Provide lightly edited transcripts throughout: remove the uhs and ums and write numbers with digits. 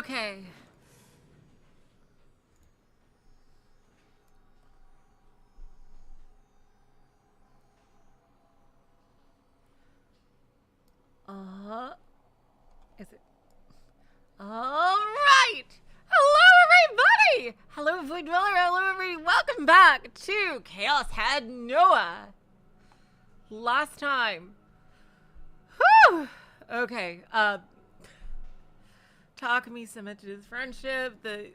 Okay. Is it? All right. Hello, everybody. Hello, Void Dweller. Hello, everybody. Welcome back to Chaos Head NoaH. Last time. Whew. Okay. Takumi cemented his friendship. The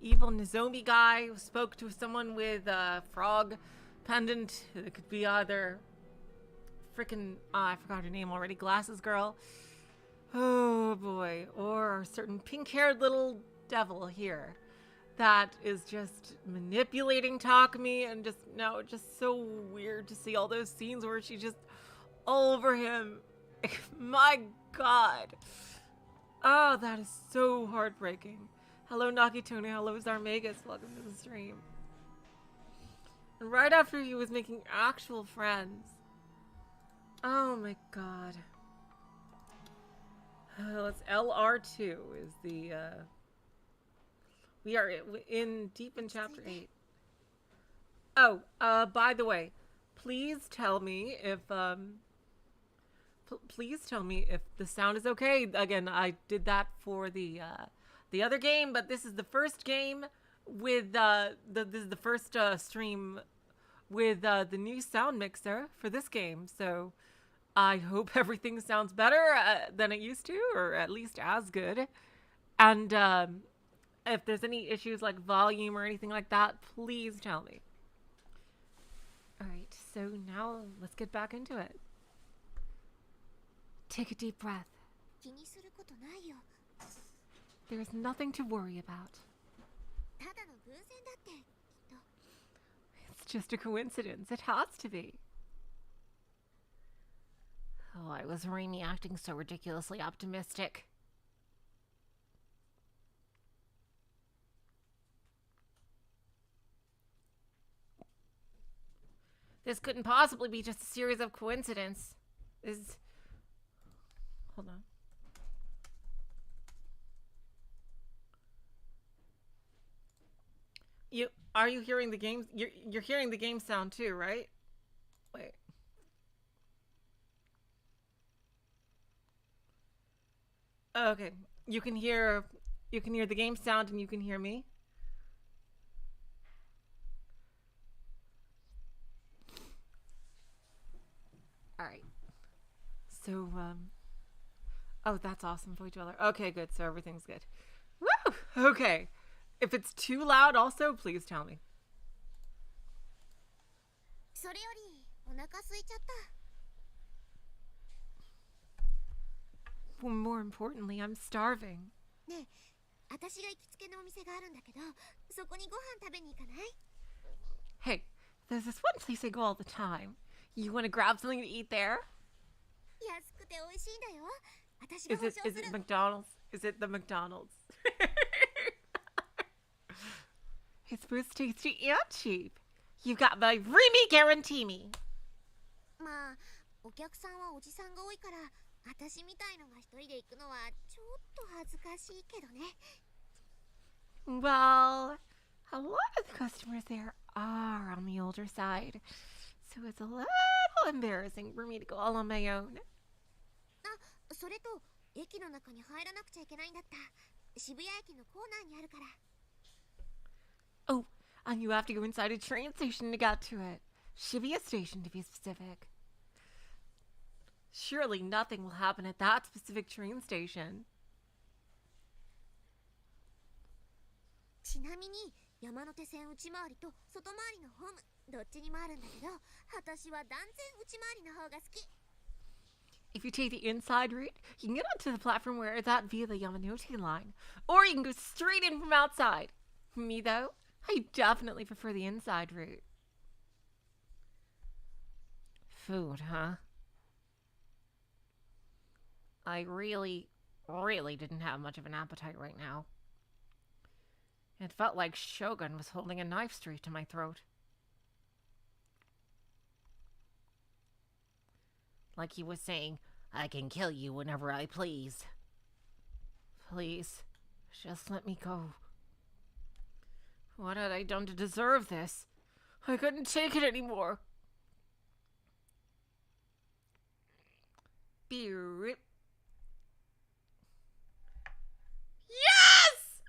evil Nozomi guy spoke to someone with a frog pendant. It could be either freaking I forgot her name already. Glasses girl. Oh boy. Or a certain pink-haired little devil here that is just manipulating Takumi, and just so weird to see all those scenes where she's just all over him. My god. Oh, that is so heartbreaking. Hello, Nakitone. Hello, Zarmegas. Welcome to the stream. And right after he was making actual friends. Oh my god. Let's LR2 is the, we are deep in chapter 8. Oh, by the way, please tell me if, please tell me if the sound is okay. Again, I did that for the other game, but this is the first game with, this is the first, stream with, the new sound mixer for this game, so I hope everything sounds better than it used to, or at least as good. And, if there's any issues like volume or anything like that, please tell me. Alright, so now let's get back into it. Take a deep breath. There is nothing to worry about. It's just a coincidence. It has to be. Oh, I was Raimi acting so ridiculously optimistic. This couldn't possibly be just a series of coincidences. Hold on. Are you hearing the game? You're hearing the game sound too, right? Wait. Oh, okay. You can hear the game sound and you can hear me. All right. So oh, that's awesome, Void Dweller. Okay, good. So everything's good. Woo! Okay. If it's too loud also, please tell me. Well, more importantly, I'm starving. Hey, there's this one place I go all the time. You want to grab something to eat there? Is it McDonald's? Is it the McDonald's? It's both tasty and cheap. You got my Remy guarantee me. Well, a lot of the customers there are on the older side, so it's a little embarrassing for me to go all on my own. Oh, and you have to go inside a train station to get to it. Shibuya Station, to be specific. Surely nothing will happen at that specific train station. If you take the inside route, you can get onto the platform where it's at via the Yamanote line. Or you can go straight in from outside. Me, though, I definitely prefer the inside route. Food, huh? I really didn't have much of an appetite right now. It felt like Shogun was holding a knife straight to my throat. Like he was saying, I can kill you whenever I please. Please. Just let me go. What had I done to deserve this? I couldn't take it anymore. Be rip. Yes!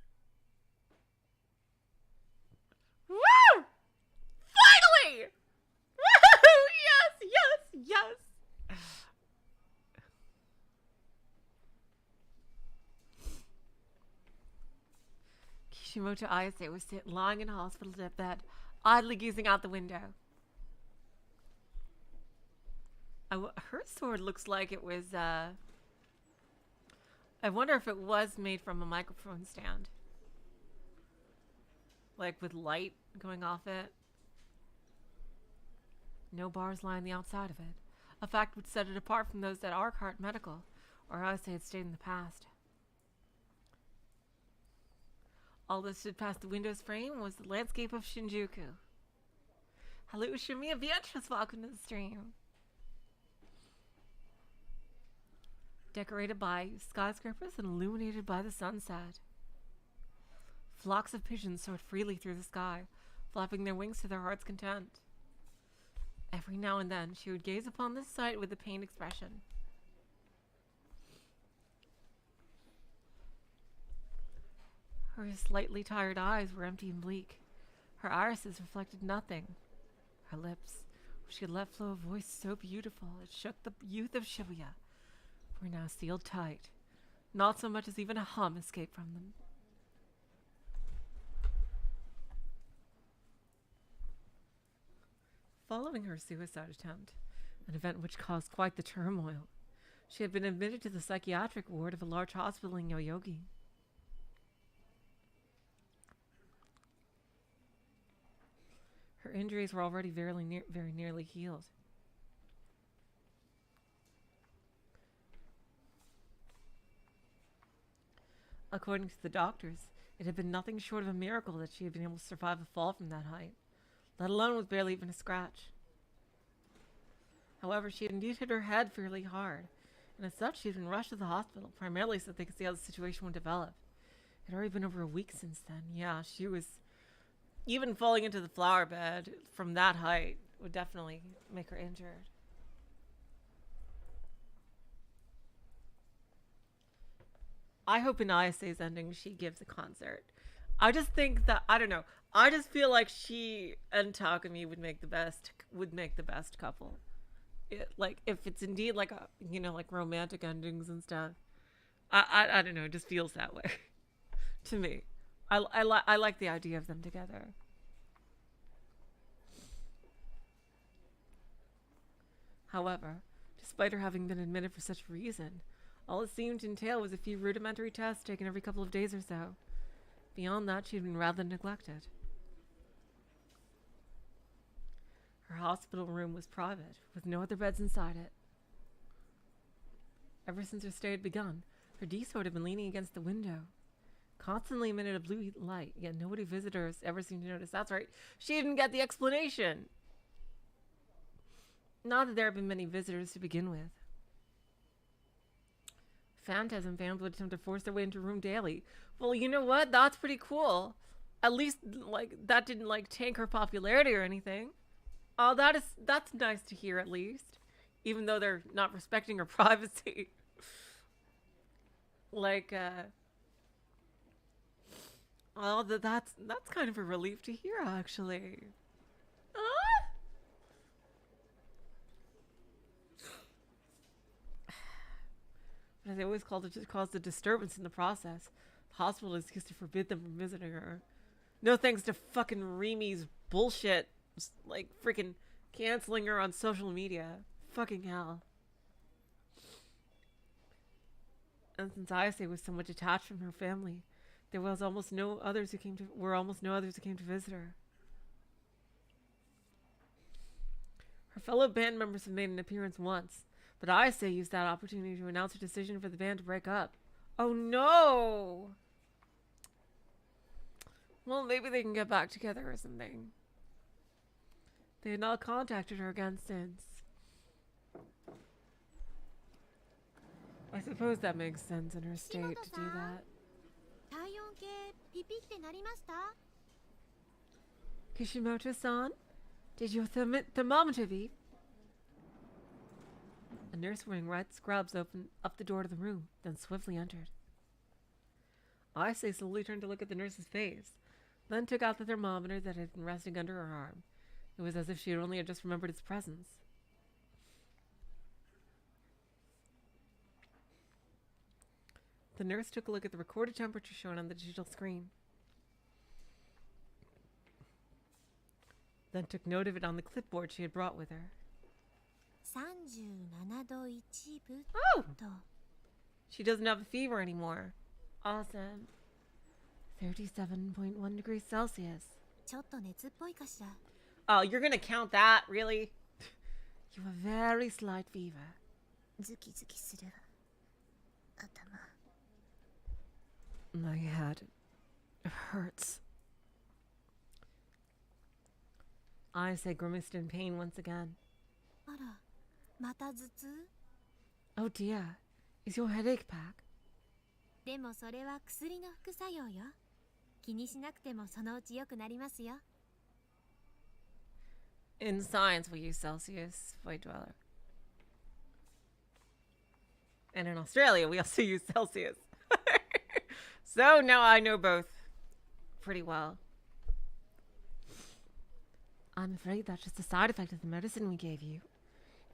Woo! Finally! Woo! Yes, yes, yes! Kishimoto Ayase was lying in a hospital bed, oddly gazing out the window. Her sword looks like it was, I wonder if it was made from a microphone stand. Like with light going off it. No bars line the outside of it. A fact which set it apart from those that are Cart Medical, or I say it stayed in the past. All that stood past the window's frame was the landscape of Shinjuku. Hello, Shimiya Beatrice, welcome to the stream. Decorated by skyscrapers and illuminated by the sunset. Flocks of pigeons soared freely through the sky, flapping their wings to their heart's content. Every now and then, she would gaze upon this sight with a pained expression. Her slightly tired eyes were empty and bleak. Her irises reflected nothing. Her lips, which she had let flow a voice so beautiful it shook the youth of Shibuya, were now sealed tight. Not so much as even a hum escaped from them. Following her suicide attempt, an event which caused quite the turmoil, she had been admitted to the psychiatric ward of a large hospital in Yoyogi. Her injuries were already very nearly healed. According to the doctors, it had been nothing short of a miracle that she had been able to survive a fall from that height, let alone with barely even a scratch. However, she had indeed hit her head fairly hard, and as such she had been rushed to the hospital, primarily so that they could see how the situation would develop. It had already been over a week since then. Yeah, she was... Even falling into the flower bed from that height would definitely make her injured. I hope in Ayase's ending she gives a concert. I just think that, I don't know, I just feel like she and Takumi would make the best couple. Like, if it's indeed like a, you know, like romantic endings and stuff. I don't know, it just feels that way to me. I like the idea of them together. However, despite her having been admitted for such a reason, all it seemed to entail was a few rudimentary tests taken every couple of days or so. Beyond that, she had been rather neglected. Her hospital room was private, with no other beds inside it. Ever since her stay had begun, her D-sword had been leaning against the window, constantly emitted a blue light, yet nobody visitors ever seemed to notice. That's right, she didn't get the explanation. Not that there had been many visitors to begin with. Phantasm fans would attempt to force their way into her room daily. Well, you know what? That's pretty cool. At least, like, that didn't, like, tank her popularity or anything. Oh, that's nice to hear, at least. Even though they're not respecting her privacy. Like, well, that's kind of a relief to hear, actually. But they always called it to cause a disturbance in the process. The hospital is used to forbid them from visiting her. No thanks to fucking Rimi's bullshit, like freaking canceling her on social media. Fucking hell. And since Ayase was so much attached from her family, there was almost no others who came to visit her. Her fellow band members have made an appearance once, but Ayase used that opportunity to announce her decision for the band to break up. Oh no! Well, maybe they can get back together or something. They had not contacted her again since. I suppose that makes sense in her state to do that. Kishimoto-san, did your thermometer beep? A nurse wearing red scrubs opened up the door to the room, then swiftly entered. Ayase slowly turned to look at the nurse's face, then took out the thermometer that had been resting under her arm. It was as if she had only just remembered its presence. The nurse took a look at the recorded temperature shown on the digital screen, then took note of it on the clipboard she had brought with her. Oh! She doesn't have a fever anymore. Awesome. 37.1 degrees Celsius. Oh, you're gonna count that? Really? You have a very slight fever. My head hurts. Ayase grimaced in pain once again. Oh dear, is your headache back? In science, we use Celsius, Void Dweller. And in Australia, we also use Celsius. So now I know both pretty well. I'm afraid that's just a side effect of the medicine we gave you.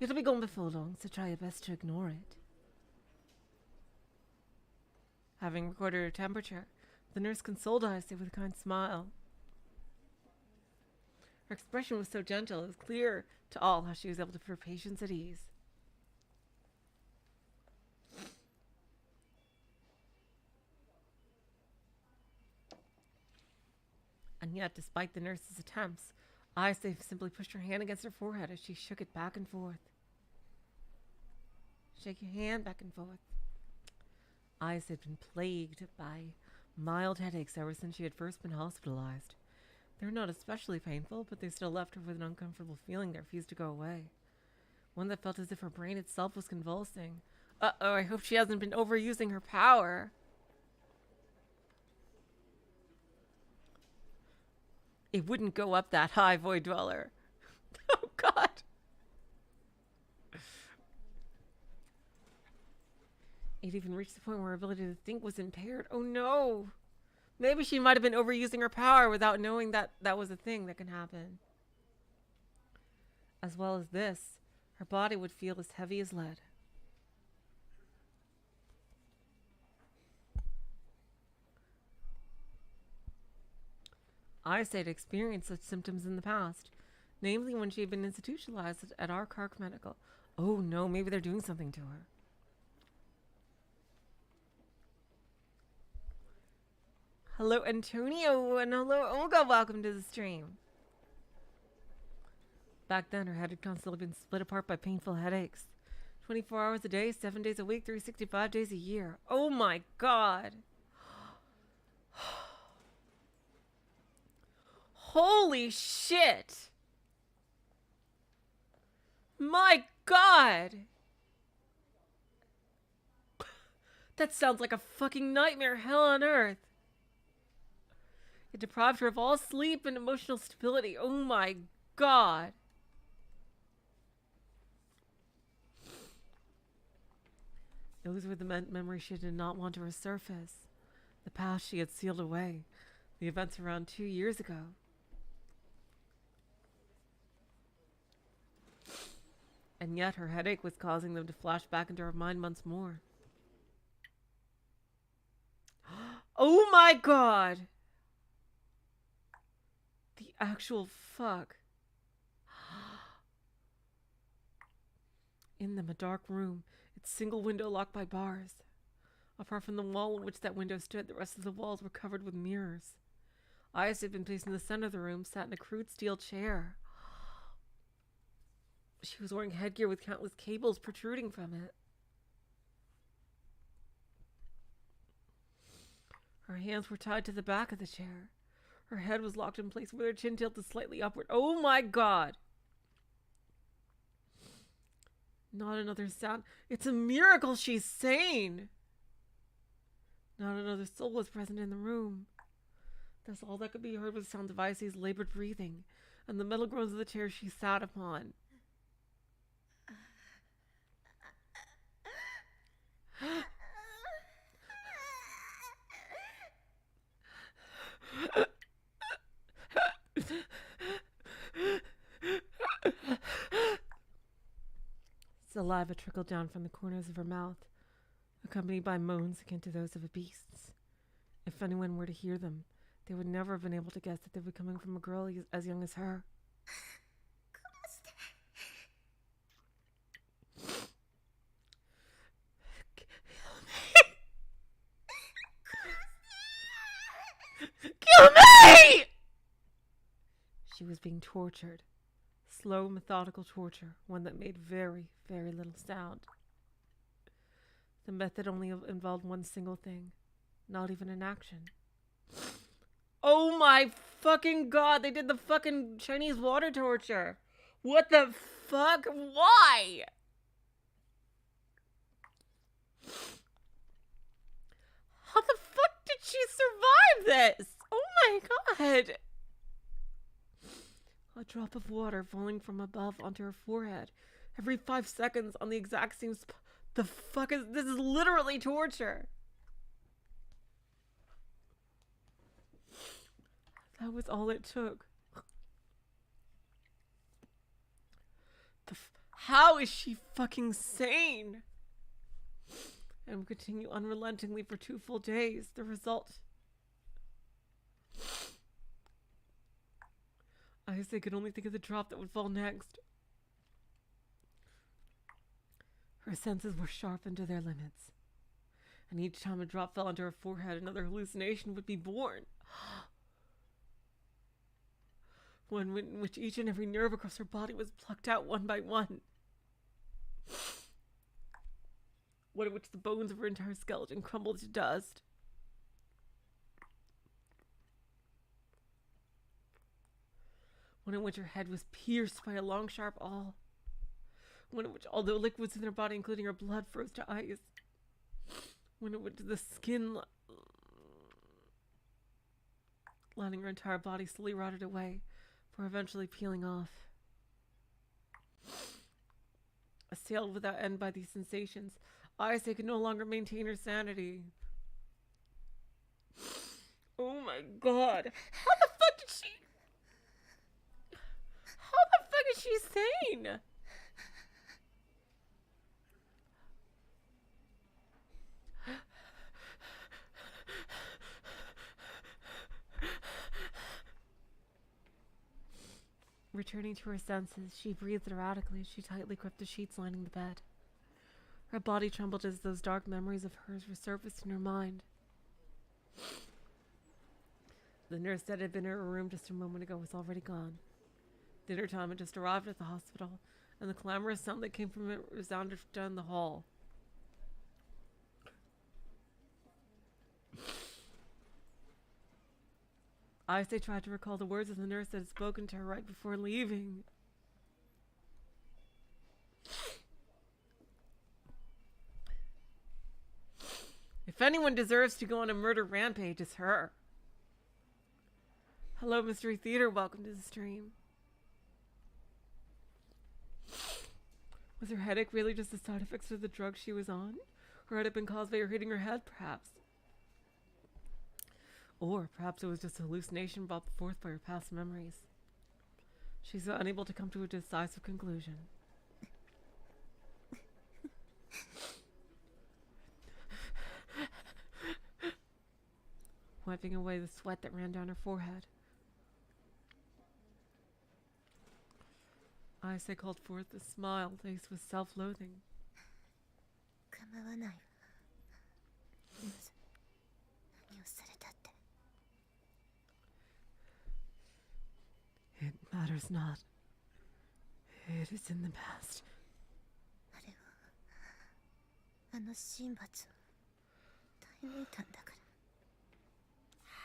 It'll be gone before long, so try your best to ignore it. Having recorded her temperature, the nurse consoled Ayase with a kind smile. Her expression was so gentle, it was clear to all how she was able to put her patients at ease. And yet, despite the nurse's attempts, Ayase simply pushed her hand against her forehead as she shook it back and forth. Shake your hand back and forth. Ayase had been plagued by mild headaches ever since she had first been hospitalized. They were not especially painful, but they still left her with an uncomfortable feeling that refused to go away. One that felt as if her brain itself was convulsing. Uh-oh, I hope she hasn't been overusing her power. It wouldn't go up that high, Void Dweller. Oh, God. It even reached the point where her ability to think was impaired. Oh, no. Maybe she might have been overusing her power without knowing that that was a thing that can happen. As well as this, her body would feel as heavy as lead. Ayase had experienced such symptoms in the past, namely when she had been institutionalized at our Kark Medical. Oh no, maybe they're doing something to her. Hello Antonio and hello Olga, welcome to the stream. Back then her head had constantly been split apart by painful headaches. 24 hours a day, 7 days a week, 365 days a year. Oh my God. Holy shit! My God! That sounds like a fucking nightmare, hell on earth. It deprived her of all sleep and emotional stability. Oh my God. Those were the memories she did not want to resurface. The past she had sealed away. The events around 2 years ago. And yet her headache was causing them to flash back into her mind once more. Oh my God! The actual fuck. In them, a dark room, its single window locked by bars. Apart from the wall in which that window stood, the rest of the walls were covered with mirrors. Ayase had been placed in the center of the room, sat in a crude steel chair. She was wearing headgear with countless cables protruding from it. Her hands were tied to the back of the chair. Her head was locked in place with her chin tilted slightly upward. Oh my God! Not another sound. It's a miracle she's sane! Not another soul was present in the room. Thus all that could be heard was the sound of Icy's labored breathing and the metal groans of the chair she sat upon. Saliva trickled down from the corners of her mouth, accompanied by moans akin to those of a beast's. If anyone were to hear them, they would never have been able to guess that they were coming from a girl as young as her. Kill me! She was being tortured. Slow, methodical torture, one that made very, very little sound. The method only involved one single thing, not even an action. Oh my fucking god, they did the fucking Chinese water torture. What the fuck? Why? How the fuck did she survive this? Oh my god. A drop of water falling from above onto her forehead every 5 seconds on the exact same spot. The fuck is this? Is literally torture. That was all it took. How is she fucking sane? And would continue unrelentingly for 2 full days. The result. I guess they could only think of the drop that would fall next. Her senses were sharpened to their limits. And each time a drop fell onto her forehead, another hallucination would be born. One in which each and every nerve across her body was plucked out one by one. One in which the bones of her entire skeleton crumbled to dust. One in which her head was pierced by a long, sharp awl. One in which all the liquids in her body, including her blood, froze to ice. One in which the skin lining her entire body slowly rotted away, before eventually peeling off. Assailed without end by these sensations, Ayase could no longer maintain her sanity. Oh my god. How the fuck did she... How the fuck is she sane? Returning to her senses, she breathed erratically as she tightly gripped the sheets lining the bed. Her body trembled as those dark memories of hers resurfaced in her mind. The nurse that had been in her room just a moment ago was already gone. Dinner time had just arrived at the hospital, and the clamorous sound that came from it resounded down the hall. Ayase tried to recall the words of the nurse that had spoken to her right before leaving. If anyone deserves to go on a murder rampage, it's her. Hello, Mystery Theater. Welcome to the stream. Was her headache really just the side effects of the drug she was on? Or had it been caused by her hitting her head, perhaps? Or perhaps it was just a hallucination brought forth by her past memories. She's unable to come to a decisive conclusion. Wiping away the sweat that ran down her forehead, Ayase called forth a smile laced with self-loathing. It matters not. It is in the past.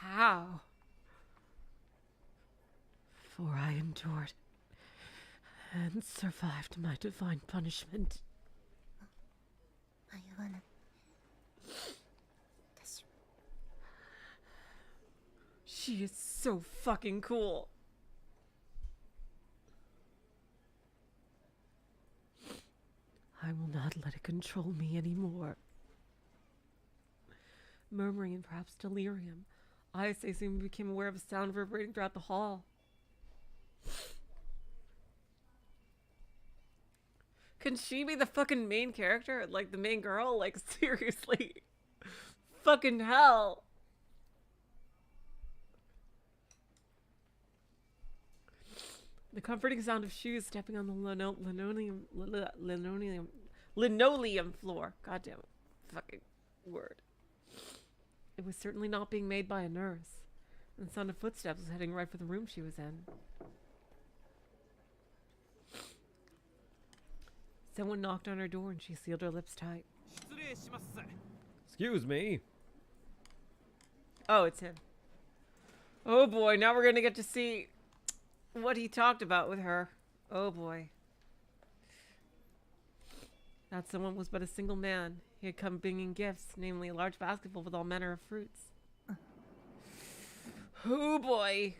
How? For I endured and survived my divine punishment. She is so fucking cool. I will not let it control me anymore. Murmuring in perhaps delirium, Ayase soon became aware of a sound reverberating throughout the hall. Can she be the fucking main character? Like the main girl? Like seriously? Fucking hell. The comforting sound of shoes stepping on the linoleum floor. Goddamn fucking word. It was certainly not being made by a nurse. And the sound of footsteps was heading right for the room she was in. Someone knocked on her door and she sealed her lips tight. Excuse me. Oh, it's him. Oh boy, now we're gonna get to see what he talked about with her. Oh boy. That someone was but a single man. He had come bringing gifts, namely a large basket full with all manner of fruits. Oh boy.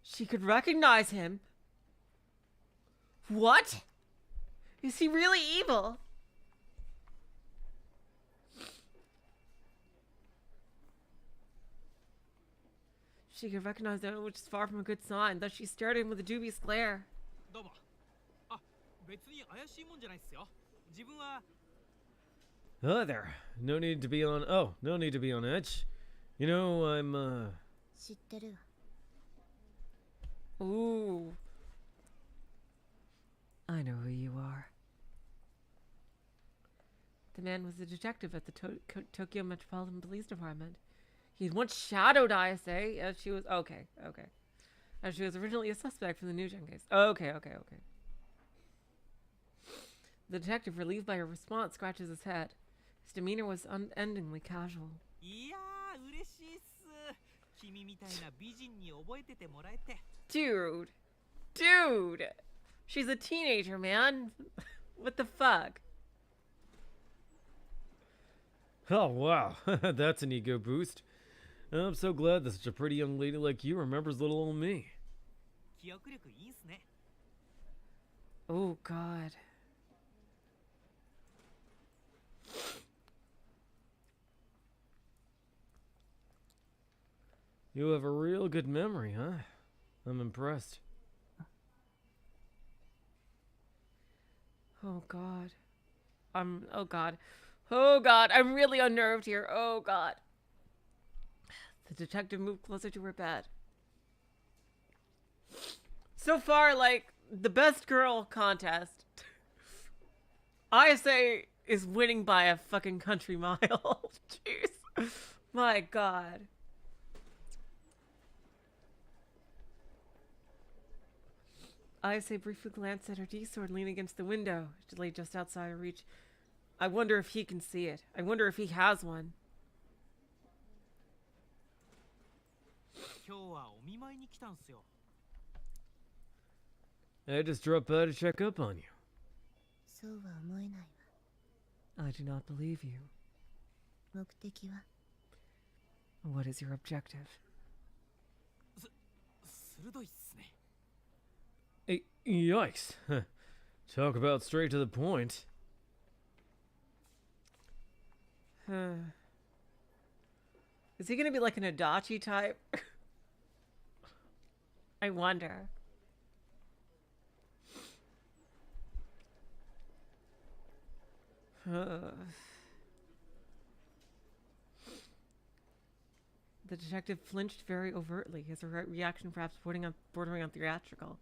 She could recognize him. What? Is he really evil? She could recognize him, which is far from a good sign. Thus she stared at him with a dubious glare. Hi there. No need to be on edge. You know, I'm Ooh. I know who you are. The man was a detective at the Tokyo Metropolitan Police Department. He once shadowed Ayase as she was... Okay. As she was originally a suspect for the New Gen case. Okay. The detective, relieved by her response, scratches his head. His demeanor was unendingly casual. Dude! She's a teenager, man. What the fuck? Oh, wow. That's an ego boost. I'm so glad that such a pretty young lady like you remembers little old me. Oh, God. You have a real good memory, huh? I'm impressed. Oh, God. Oh, God. I'm really unnerved here. Oh, God. The detective moved closer to her bed. So far, like, the best girl contest. Ayase is winning by a fucking country mile. Jeez. My God. Ayase briefly glanced at her D-sword leaning against the window. It lay just outside her reach. I wonder if he can see it. I wonder if he has one. I just dropped by to check up on you. I do not believe you. What is your objective? Yikes. Talk about straight to the point. Is he gonna be like an Adachi type? I wonder. The detective flinched very overtly, his reaction perhaps bordering on theatrical.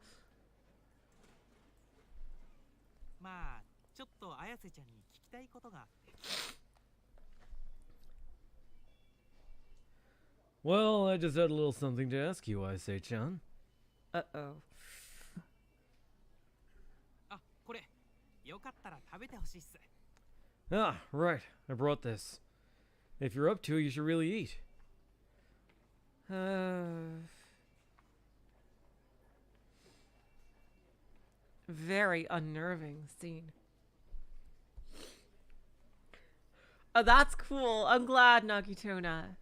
Well, I just had a little something to ask you, Ayase-chan. Uh-oh. Ah, right. I brought this. If you're up to it, you should really eat. Very unnerving scene. Oh, that's cool. I'm glad, Nagitona.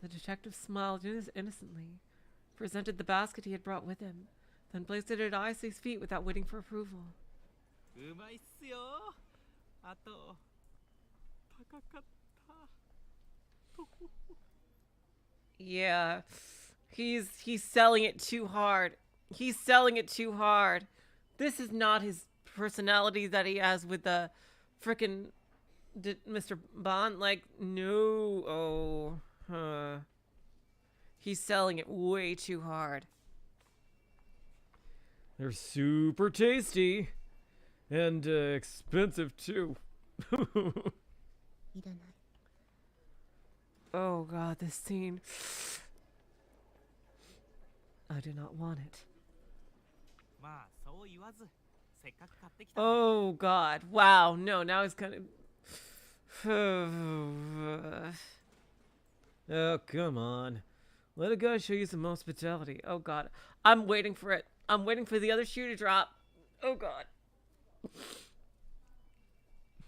The detective smiled innocently, presented the basket he had brought with him, then placed it at Ayase's feet without waiting for approval. Yeah, he's selling it too hard. He's selling it too hard. This is not his personality that he has with the frickin' Mr. Bond. Like, no. He's selling it way too hard. They're super tasty. And expensive, too. Oh god, this scene. I do not want it. Oh god. Wow. No, now he's kind of... Oh, come on. Let a guy show you some hospitality. Oh god. I'm waiting for it. I'm waiting for the other shoe to drop. Oh god.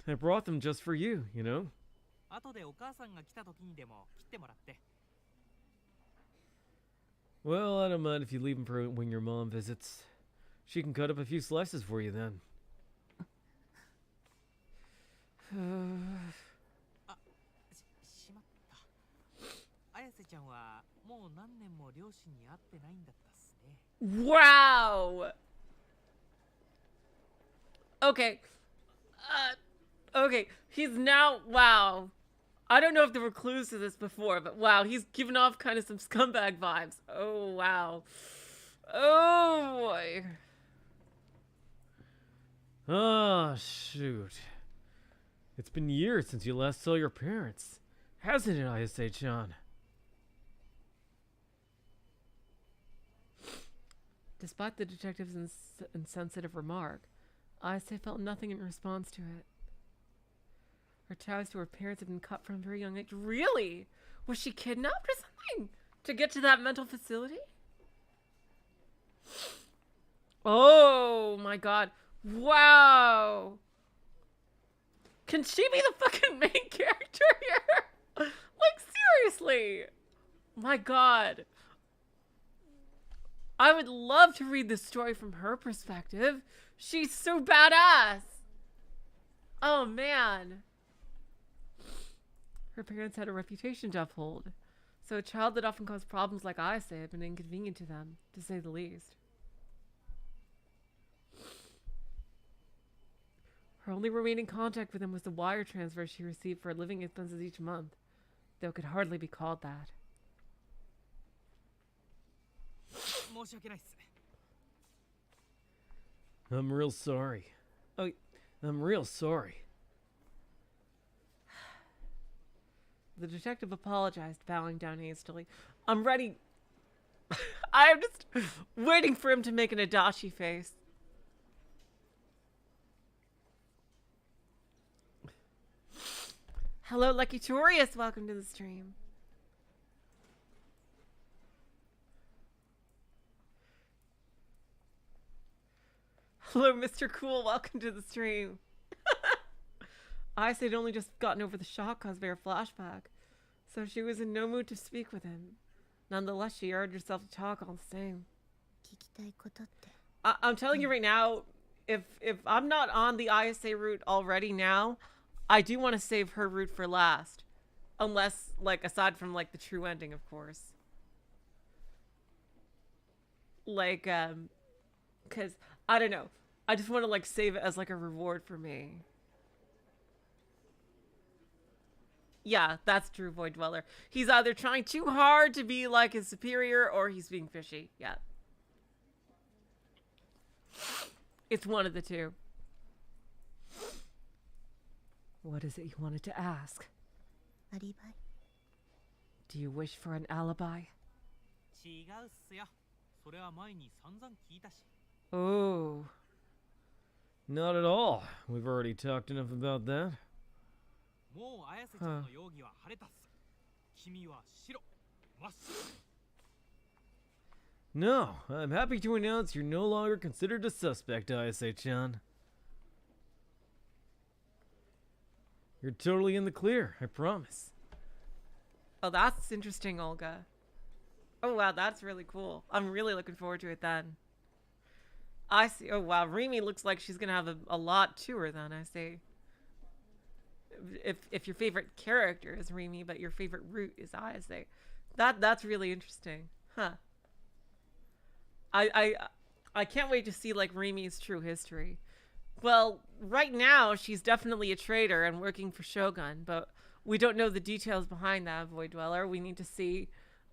I brought them just for you, you know? Well, I don't mind if you leave them for when your mom visits. She can cut up a few slices for you then. Wow. Okay. Okay. He's now... Wow. I don't know if there were clues to this before, but wow, he's giving off kind of some scumbag vibes. Oh, wow. Oh, boy. Oh, shoot. It's been years since you last saw your parents. Hasn't it, Ayase-chan? Despite the detective's insensitive remark, Ayase felt nothing in response to it. Her ties to her parents had been cut from a very young age. Really? Was she kidnapped or something? To get to that mental facility? Oh my god. Wow. Can she be the fucking main character here? Like, seriously. My god. I would love to read this story from her perspective. She's so badass. Oh, man. Her parents had a reputation to uphold, so a child that often caused problems like Ayase had been inconvenient to them, to say the least. Her only remaining contact with him was the wire transfer she received for living expenses each month, though it could hardly be called that. I'm real sorry. Oh, I'm real sorry. The detective apologized, bowing down hastily. I'm ready. I'm just waiting for him to make an Adachi face. Hello, Lucky Torius. Welcome to the stream. Hello, Mr. Cool. Welcome to the stream. Ayase had only just gotten over the shock caused by her flashback, so she was in no mood to speak with him. Nonetheless, she urged herself to talk all the same. I'm telling you right now, if I'm not on the Ayase route already now, I do want to save her route for last. Unless, like, aside from, like, the true ending, of course. Like, because, I don't know. I just want to, like, save it as, like, a reward for me. Yeah, that's true, Void Dweller. He's either trying too hard to be like his superior or he's being fishy. Yeah. It's one of the two. What is it you wanted to ask? Alibi? Do you wish for an alibi? Oh. Not at all. We've already talked enough about that. Huh. No, I'm happy to announce you're no longer considered a suspect, Ayase-chan. You're totally in the clear, I promise. Oh, that's interesting, Olga. Oh, wow, that's really cool. I'm really looking forward to it then. I see. Oh, wow, Rimi looks like she's going to have a lot to her then, I see. If your favorite character is Rimi, but your favorite route is I see. That's really interesting. Huh. I can't wait to see, like, Rimi's true history. Well, right now, she's definitely a traitor and working for Shogun, but we don't know the details behind that, Void Dweller. We need to see,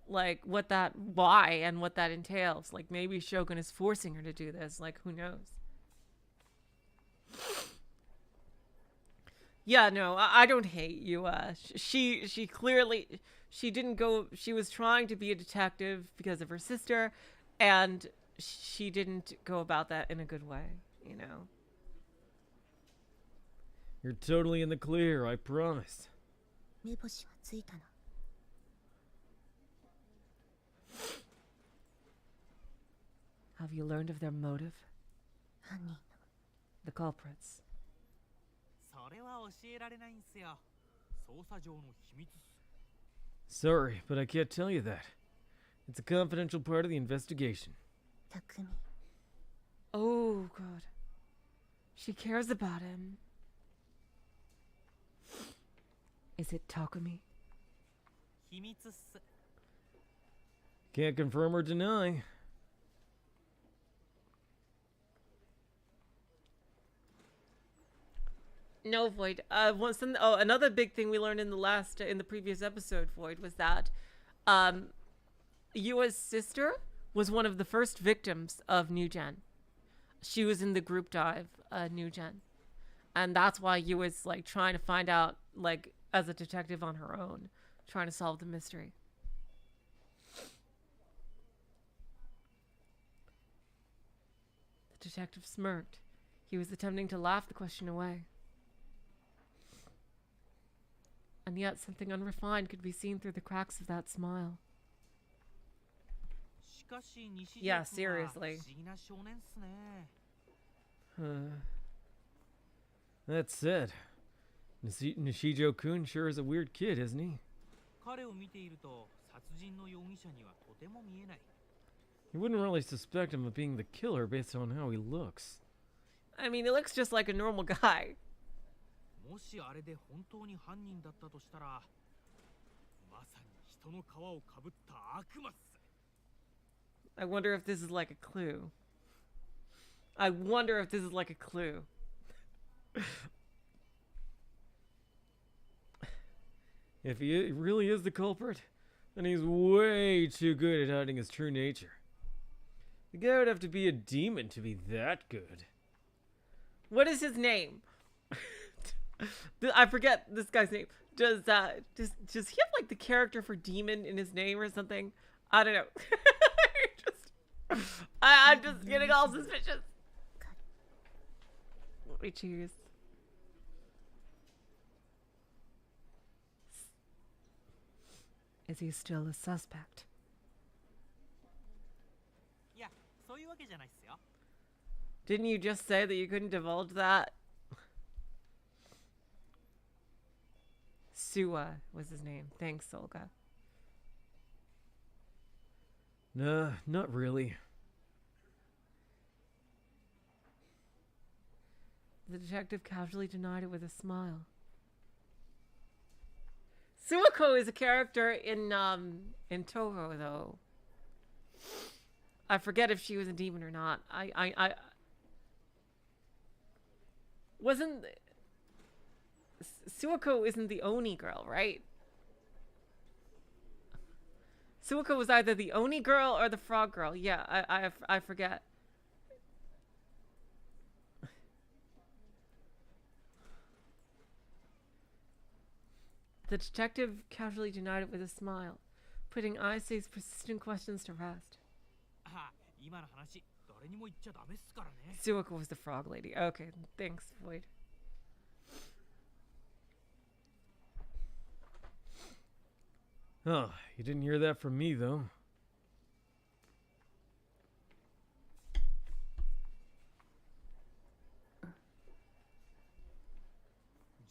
like, why and what that entails. Like, maybe Shogun is forcing her to do this. Like, who knows? Yeah, no, I don't hate you. She clearly, she didn't go, she was trying to be a detective because of her sister, and she didn't go about that in a good way, you know? You're totally in the clear, I promise. 目星はついたな。 Have you learned of their motive? 犯人の The culprits. それは教えられないんすよ。捜査上の秘密っす。 Sorry, but I can't tell you that. It's a confidential part of the investigation. 匠 Oh, God. She cares about him. Is it Takumi? 秘密っす。 Can't confirm or deny. No, Void. Another big thing we learned in the previous episode, Void, was that Yua's sister was one of the first victims of New Gen. She was in the group dive, New Gen, and that's why Yua's like trying to find out, like, as a detective on her own, trying to solve the mystery. The detective smirked. He was attempting to laugh the question away. And yet something unrefined could be seen through the cracks of that smile. しかし西 Yeah, 条君は不 seriously. 思議な少年っすね。 That said, Nishijo-kun sure is a weird kid, isn't he? 彼を見ていると殺人の容疑者にはとても見えない。 You wouldn't really suspect him of being the killer based on how he looks. I mean, he looks just like a normal guy. もしあれで本当に犯人だったとしたら、まさに人の皮をかぶった悪魔っす。 I wonder if this is like a clue. I wonder if this is like a clue. If he really is the culprit, then he's way too good at hiding his true nature. The guy would have to be a demon to be that good. What is his name? I forget this guy's name. Does he have like the character for demon in his name or something? I don't know. I'm just getting all suspicious. Let me choose. Is he still a suspect? いや、そういうわけじゃないっすよ。 Didn't you just say that you couldn't divulge that? Suwa was his name. Thanks, Olga. Nah, not really. The detective casually denied it with a smile. Suwako is a character in Toho, though. I forget if she was a demon or not. I wasn't. Suwako isn't the Oni girl, right? Suwako was either the Oni girl or the frog girl. Yeah, I forget. The detective casually denied it with a smile, putting Aisei's persistent questions to rest. あ、今の話、誰にも言っちゃダメっすからね。 Suwako was the frog lady. Okay, thanks, Void. Oh, you didn't hear that from me, though.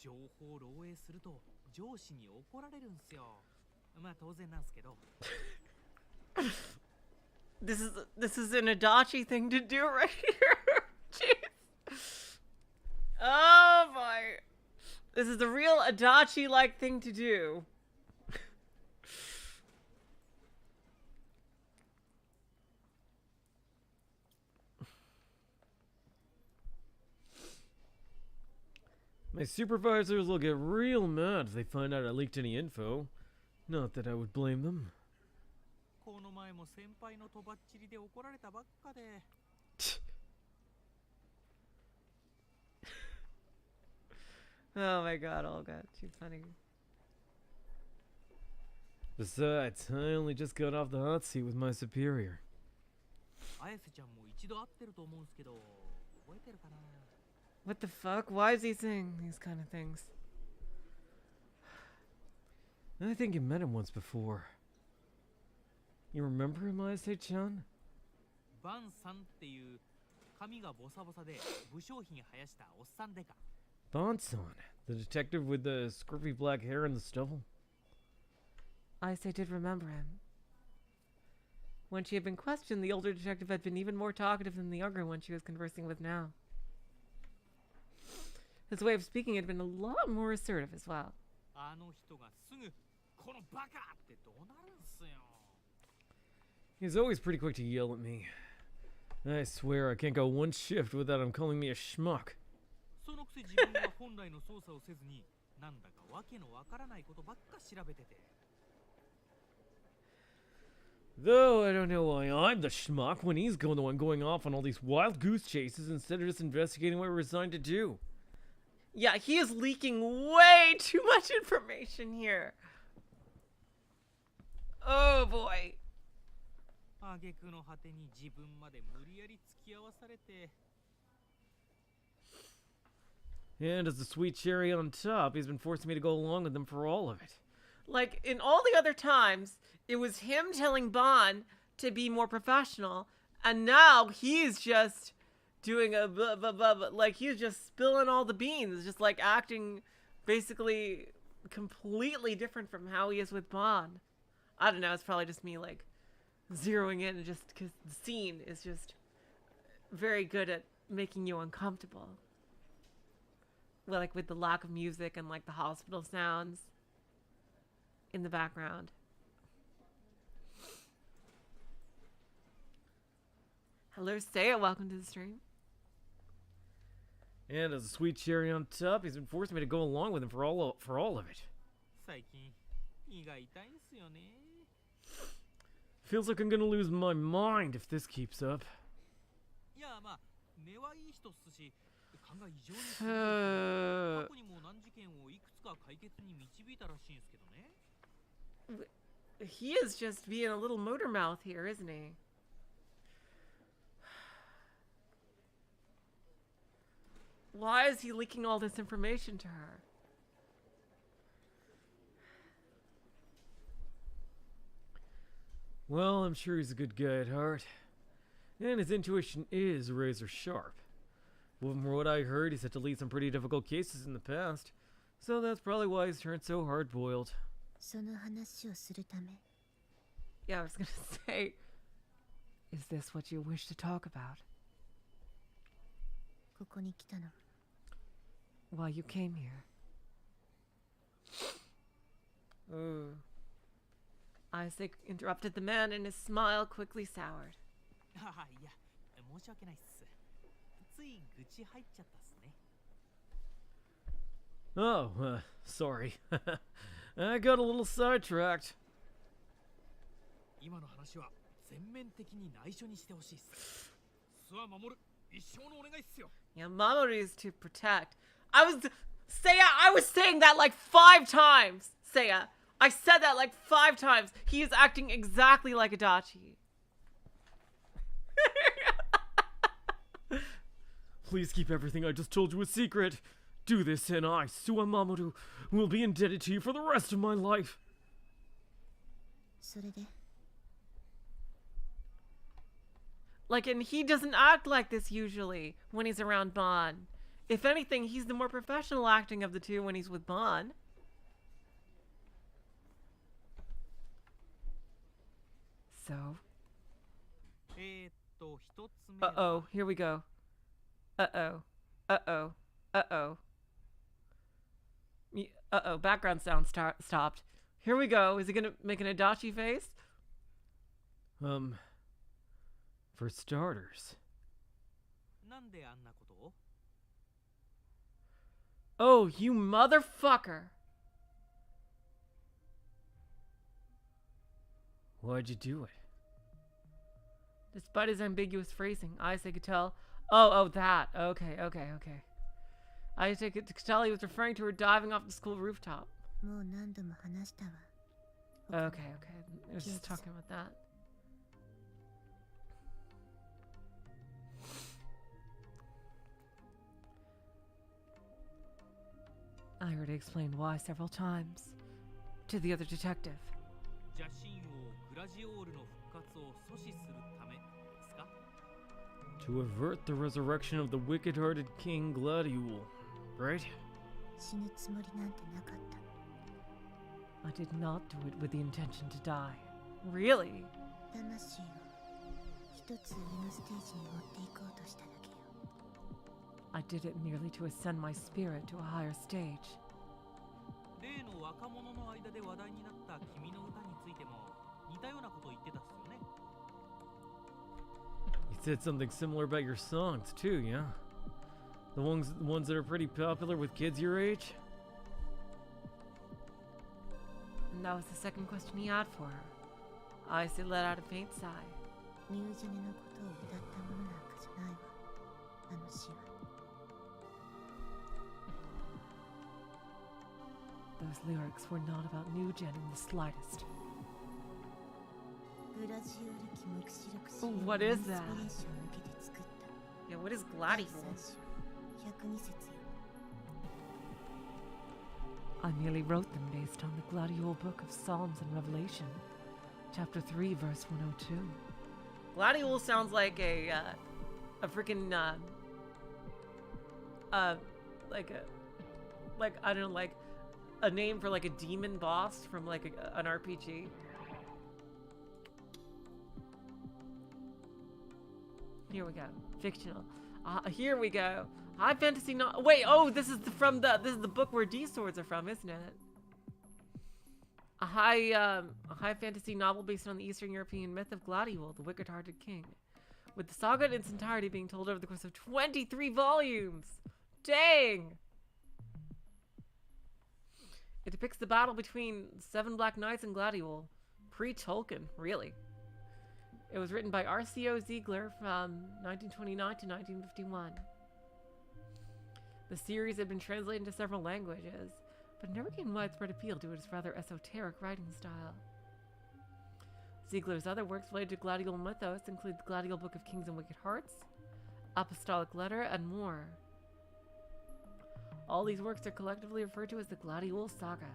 情報を漏洩すると上司に怒られるんすよ。まあ当然なんすけど。This is an Adachi thing to do right here. Jeez. Oh boy. This is a real Adachi-like thing to do. My supervisors will get real mad if they find out I leaked any info. Not that I would blame them. この前も先輩のとばっちりで怒られたばっかで。Oh my god, Olga. Too funny. Besides, I only just got off the hot seat with my superior. 綾瀬ちゃんも一度会ってると思うんすけど、覚えてるかな？ What the fuck? Why is he saying these kind of things? I think you met him once before. You remember him, Ayase-chan? バンさんっていう髪がボサボサで武将髭生やしたおっさんでか。Ban-san, the detective with the scruffy black hair and the stubble. Ayase did remember him. When she had been questioned, the older detective had been even more talkative than the younger one she was conversing with now. His way of speaking had been a lot more assertive as well. あの人がすぐこのバカってどうなるんすよ。 He's always pretty quick to yell at me. I swear I can't go one shift without him calling me a schmuck. そのくせ自分は本来の操作をせずに、なんだかわけのわからないことばっか調べてて。 Though I don't know why I'm the schmuck when he's the one going off on all these wild goose chases instead of just investigating what we're assigned to do. Yeah, he is leaking way too much information here. Oh boy. 挙句の果てに自分まで無理やり付き合わされて。 And as the sweet cherry on top, he's been forcing me to go along with him for all of it. Like, in all the other times, it was him telling Bon to be more professional, and now he's just doing a blah, blah, blah, blah, like, he's just spilling all the beans, just, like, acting basically completely different from how he is with Bon. I don't know, it's probably just me, like, zeroing in, just because the scene is just very good at making you uncomfortable. Well, like, with the lack of music and, like, the hospital sounds in the background. Hello, Sena. Welcome to the stream. And as a sweet cherry on top, he's been forcing me to go along with him for all of it. 最近胃が痛いんすよね。 Feels like I'm gonna lose my mind if this keeps up. いやまあ根はいい人っすし、勘が異常に鋭いから過去にも難事件をいくつか解決に導いたらしいんすけどね。 He is just being a little motor mouth here, isn't he? Why is he leaking all this information to her? Well, I'm sure he's a good guy at heart. And his intuition is razor sharp. Well, from what I heard, he's had to lead some pretty difficult cases in the past. So that's probably why he's turned so hard-boiled. その話をするため Yeah, I was gonna say, is this what you wish to talk about? ここに来たの Well, you came here. Isaac interrupted the man and his smile quickly soured. いや申し訳ないっす。つい愚痴入っちゃったっすね。 Oh, sorry. I got a little sidetracked. 今の話は全面的に内緒にしてほしいっす。諏訪守る一生のお願いっすよ。 Yeah, Mamoru is to protect. I was saying that like 5 times, Seiya. I said that like 5 times. He is acting exactly like Adachi. Please keep everything I just told you a secret. Do this and I, Suwa Mamoru, will be indebted to you for the rest of my life. それで Like, and he doesn't act like this usually when he's around Bon. If anything, he's the more professional acting of the two when he's with Bon. So. 一つ目は Uh-oh, here we go. Uh-oh. Uh-oh. Uh-oh. Uh-oh, background sound stopped. Here we go. Is he gonna make an Adachi face? For starters. なんであんなことを Oh, you motherfucker. Why'd you do it? Despite his ambiguous phrasing, I could tell. Oh, that. Okay. I could tell he was referring to her diving off the school rooftop. もう何度も話したわ。 Okay. I was just talking about that. I already explained why several times to the other detective. 邪神王グラジオールの復活を阻止するためですか To avert the resurrection of the wicked-hearted King Gladiol, right? 死ぬつもりなんてなかった。 I did not do it with the intention to die. Really? 魂を一つ上のステージに持っていこうとしただけよ。 I did it merely to ascend my spirit to a higher stage. 例の若者の間で話題になった君の歌についても似たようなことを言ってたっすよね You said something similar about your songs too, yeah? The ones that are pretty popular with kids your age? And that was the second question he had for her. I let out a faint sigh. ニュージェネのことを歌ったものなんかじゃないわ。あの詩は。 Those lyrics were not about New Gen in the slightest. グラジオール記目視録集 Oh, what is that? インスピレーションを受けて作った Yeah, what is 第 Gladiol? 3章102節よ。 I merely wrote them based on the Gladiol book of Psalms and Revelation, chapter 3, verse 102. Gladiol sounds like a freaking like I don't know, like a name for like a demon boss from like an RPG. Here we go, fictional. Here we go. High fantasy wait, oh, this is the book where D swords are from, isn't it? A high fantasy novel based on the Eastern European myth of Gladiol, the wicked-hearted king, with the saga in its entirety being told over the course of 23 volumes. Dang! It depicts the battle between 7 Black Knights and Gladiol, pre-Tolkien, really. It was written by R.C.O. Ziegler from 1929 to 1951. The series had been translated into several languages, but never gained widespread appeal due to its rather esoteric writing style. Ziegler's other works related to Gladiol mythos include the Gladiol Book of Kings and Wicked Hearts, Apostolic Letter, and more. All these works are collectively referred to as the Gladiol Saga.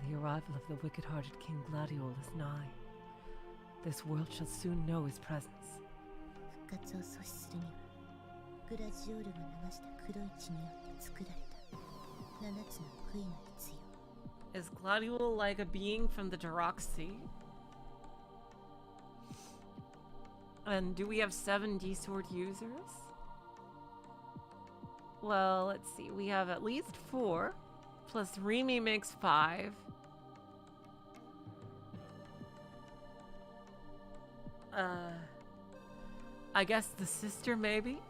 The arrival of the wicked-hearted King Gladiol is nigh. This world shall soon know his presence. 復活を阻止するには、グラジオールが流した黒い血によって作られた7つの悔いが必要。 Is Gladiol like a being from the Darok Sea? And do we have 7 D-Sword users? Well, let's see. We have at least 4. Plus Remy makes 5. I guess the sister, maybe?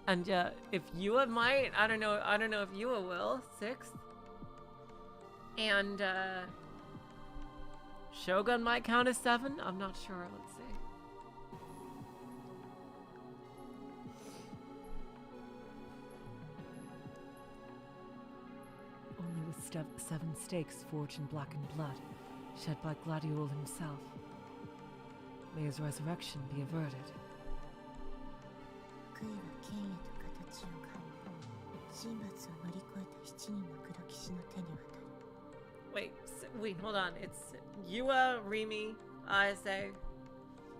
And if Yua might, I don't know if Yua will. 6th. And Shogun might count as 7. I'm not sure. Let's see. Only with 7 stakes forged in blackened blood, shed by Gladiol himself. may his resurrection be averted. 悔いは剣へと形を変え、神罰を乗り越えた7人の黒騎士の手に渡る。 Wait, hold on. It's Yua, Rimi, Ayase,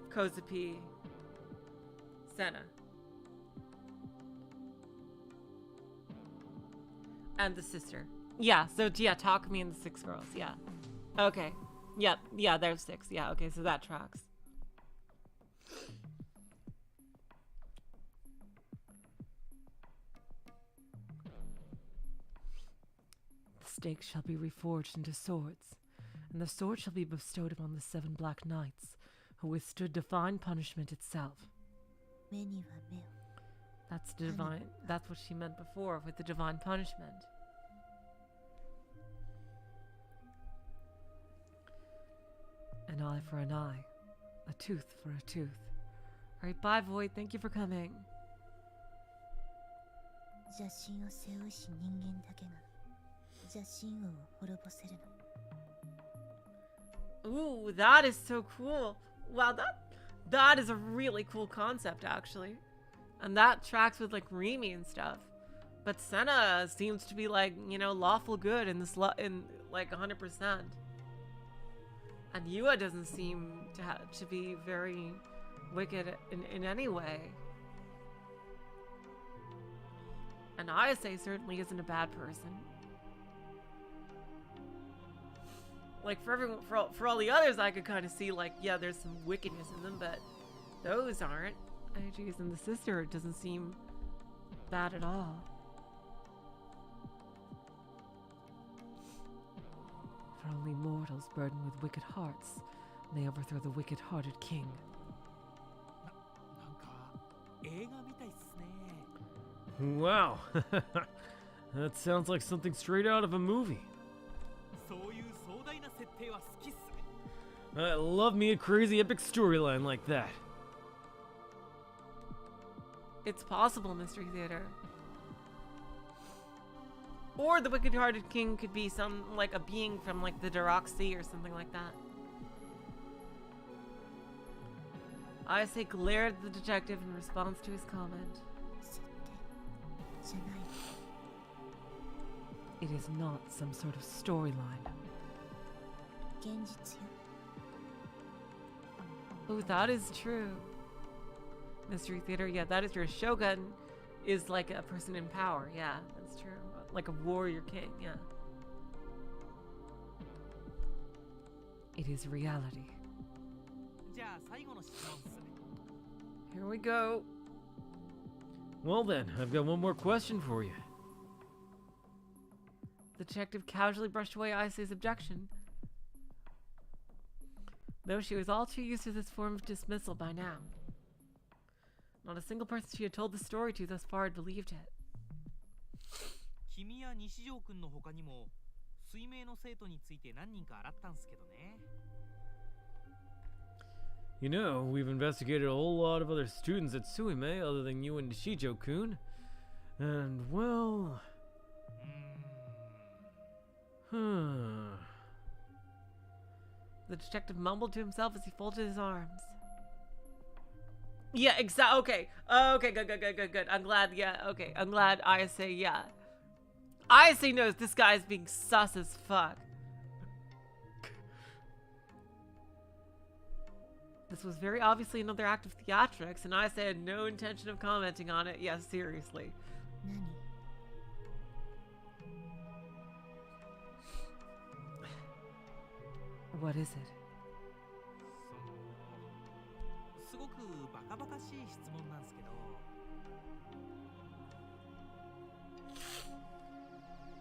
Kozupii, Sena. And the sister. Yeah, so yeah, Takumi and the 6 girls, yeah. Okay. Yep, yeah, there's 6. Yeah, okay, so that tracks. The stakes shall be reforged into swords, and the sword shall be bestowed upon the 7 black knights, who withstood divine punishment itself. 目には目を。 That's divine. That's what she meant before with the divine punishment. An eye for an eye, a tooth for a tooth. All right, bye, Void. Thank you for coming. 邪神を背負うし人間だけが邪神王を滅ぼせるの。 Ooh, that is so cool. Wow, that is a really cool concept, actually. And that tracks with, like, Rimi and stuff. But Sena seems to be, like, you know, lawful good in this, in like, 100%. And Yua doesn't seem to be very wicked in any way. And Ayase certainly isn't a bad person. Like, for all the others, I could kind of see, like, yeah, there's some wickedness in them, but those aren't. Oh, geez, and the sister doesn't seem bad at all. For only mortals burdened with wicked hearts may overthrow the wicked-hearted king. なんか映画みたいっすね。 Wow. That sounds like something straight out of a movie. そういう壮大な設定は好きっすね。 I love me a crazy epic storyline like that. It's possible, Mystery Theater. Or the wicked-hearted king could be like a being from like the Dark Sea or something like that. Ayase glared at the detective in response to his comment. 設定じゃない。 It is not some sort of storyline. 現実よ。 Oh, that is true. Mystery Theater, yeah, that is true. Shogun is like a person in power, yeah, that's true. Like a warrior king, yeah. It is reality. じゃあ最後の質問っすね。 Here we go. Well then, I've got one more question for you. The detective casually brushed away Ayase's objection, though she was all too used to this form of dismissal by now. Not a single person she had told the story to thus far had believed it. 君や西条くんの他にも水明の生徒について何人か洗ったんすけどね。 You know, we've investigated a whole lot of other students at Suime other than you and Nishijo-kun. And, well... The detective mumbled to himself as he folded his arms. Yeah, okay. Okay, good. I'm glad, yeah, okay. I'm glad Ayase, yeah. Ayase knows this guy's being sus as fuck. This was very obviously another act of theatrics, and Ayase had no intention of commenting on it. Yeah, seriously. 何？ What is it? すごくバカバカしい質問なんすけど。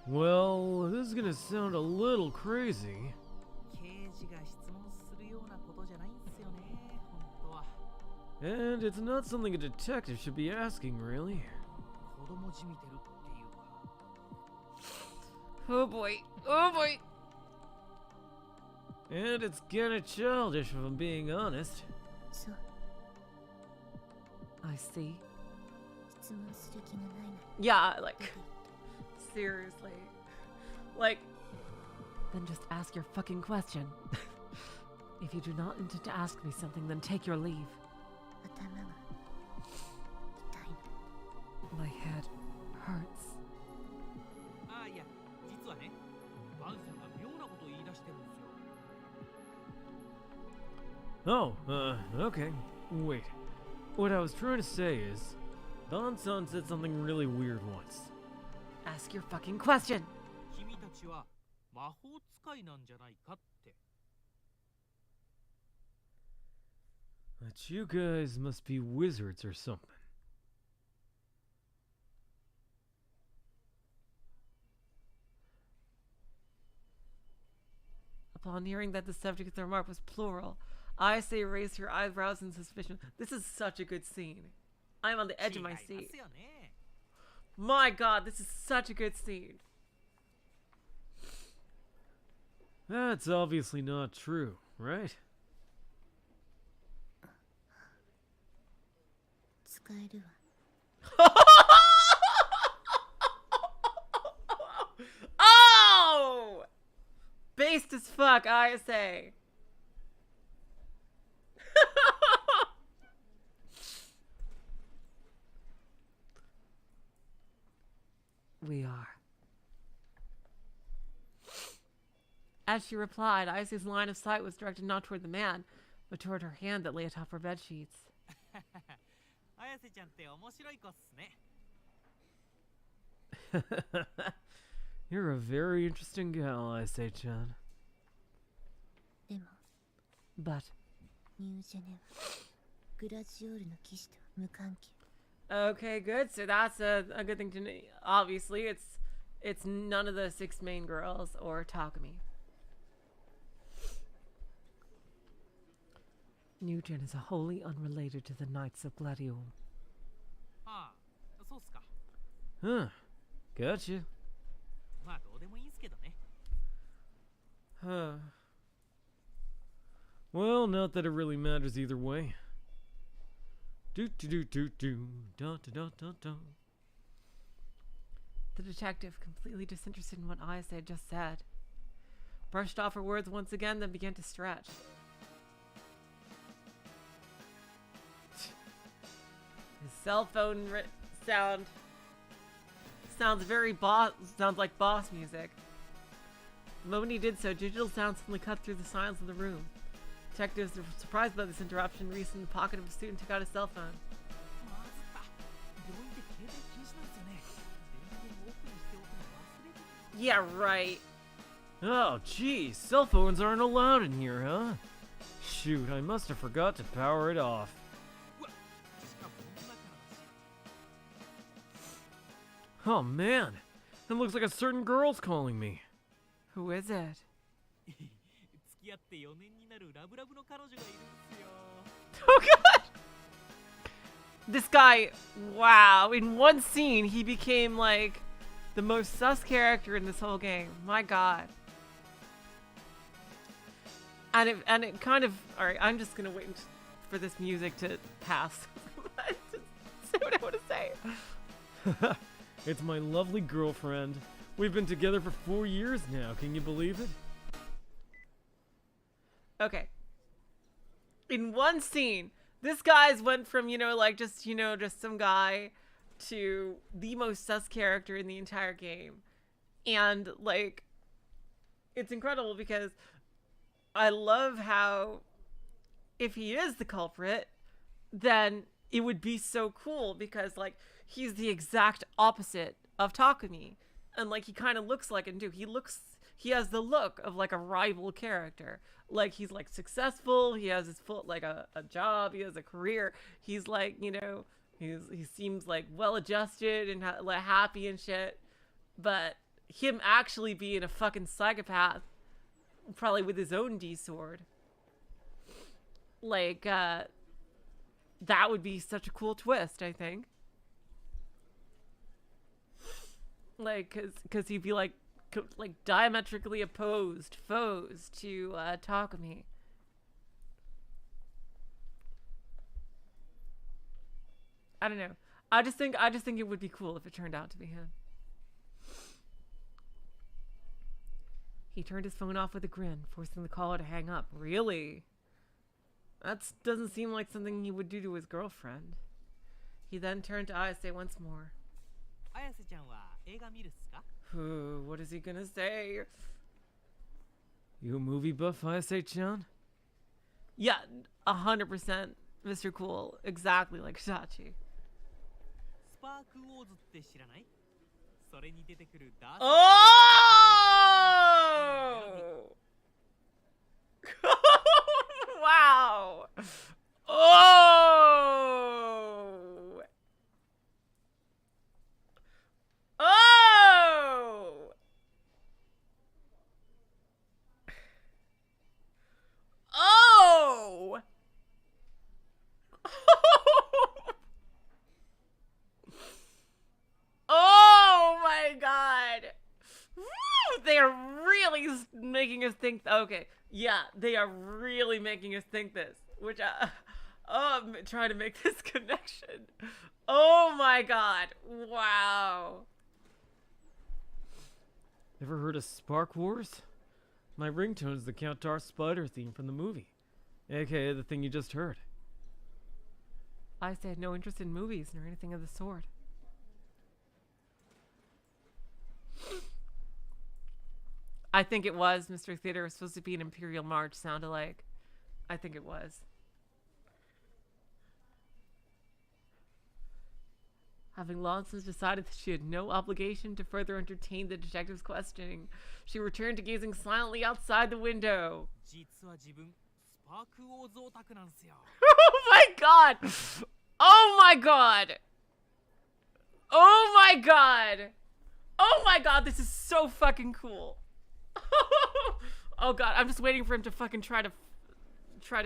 Well, this is gonna sound a little crazy. 刑事が質問するようなことじゃないんすよね、本当は。 And it's not something a detective should be asking, really. 子供じみてるっていうか。 Oh boy. Oh boy. And it's kinda childish if I'm being honest. そう。 I see. 質問する気がないなら Yeah, like, 出て行って seriously. Like, then just ask your fucking question. If you do not intend to ask me something, then take your leave. 頭が痛いの。 My head hurts. ああ、いや、実はね、バンさんが妙なことを言い出してるんですよ。 Oh, okay. Wait. What I was trying to say is, Ban-san said something really weird once. Ask your fucking question. 君たちは魔法使いなんじゃないかって。 That you guys must be wizards or something. Upon hearing that the subject of the remark was plural, Ayase raised her eyebrows in suspicion. This is such a good scene. I'm on the edge of my 違い seat. ますよね。 My god, this is such a good scene. That's obviously not true, right? 使えるわ。 Oh! Based as fuck, Ayase. We are. As she replied, Ayase's line of sight was directed not toward the man, but toward her hand that lay atop her bed sheets. 綾瀬ちゃんって面白い子っすね。 You're a very interesting gal, I say, Chan. でも、 But ニュージェネはグラジオールの騎士とは無関係。 okay, good. So that's a good thing to know. Obviously, it's none of the 6 main girls or Takumi. Newton is wholly unrelated to the Knights of Gladiol. はあ、そうっすか。 Huh. Gotcha. まあどうでもいいんすけどね。 Huh. Well, not that it really matters either way. Do do do do do da da da da da. The detective, completely disinterested in what Ayase had just said, brushed off her words once again, then began to stretch. His cell phone sounds very sounds like boss music. The moment he did so, digital sounds suddenly cut through the silence of the room. Detectives were surprised by this interruption, reached in the pocket of his suit and took out his cell phone. まずった。病院で携帯禁止なんですよね。電源をオフにしておくの忘れてた。 Yeah, right. Oh, geez, cell phones aren't allowed in here, huh? Shoot, I must have forgot to power it off. うわ、しかもこの中からだし。 Oh man, it looks like a certain girl's calling me. Who is it? 付き合って4年になるラブラブの彼女がいるんですよ。 Oh god! This guy, wow, in one scene he became like the most sus character in this whole game. My god. And it kind of, alright, I'm just gonna wait for this music to pass. Just say what I want to say. It's my lovely girlfriend. We've been together for 4 years now, can you believe it? Okay. In one scene, this guy's went from, like just some guy to the most sus character in the entire game. And like, it's incredible because I love how if he is the culprit, then it would be so cool because like he's the exact opposite of Takumi. And like he kind of looks like him too. He has the look of like a rival character. Like he's like successful, he has his like a job, he has a career. He's like, he seems like well adjusted and like happy and shit. But him actually being a fucking psychopath, probably with his own D-sword, like that would be such a cool twist, I think. Like cuz he'd be like diametrically opposed foes to Takumi. I don't know. I just think it would be cool if it turned out to be him. He turned his phone off with a grin, forcing the caller to hang up. Really? That doesn't seem like something he would do to his girlfriend. He then turned to Ayase once more. 綾瀬ちゃんは映画見るっすか？ What is he gonna say? You a movie buff, Ayase-chan? Yeah, 100% Mr. Cool. Exactly like Shachi. スパークウォーズって知らない？それに出てくるダース Oh! Wow! Oh! Oh! Oh! Oh my god! Woo! They are really making us think. Okay, yeah, they are really making us think this. Which I'm trying to make this connection. Oh my god! Wow. Ever heard of Spark Wars? My ringtone is the Count Darth Spider theme from the movie, aka the thing you just heard. I had no interest in movies nor anything of the sort. I think it was Mr. Theater was supposed to be an Imperial March sound alike. I think it was. Having long since decided that she had no obligation to further entertain the detective's questioning, she returned to gazing silently outside the window. 実は自分スパークウォーズオタクなんすよ。 Oh my god! Oh my god! Oh my god! Oh my god, this is so fucking cool. Oh god, I'm just waiting for him to fucking try to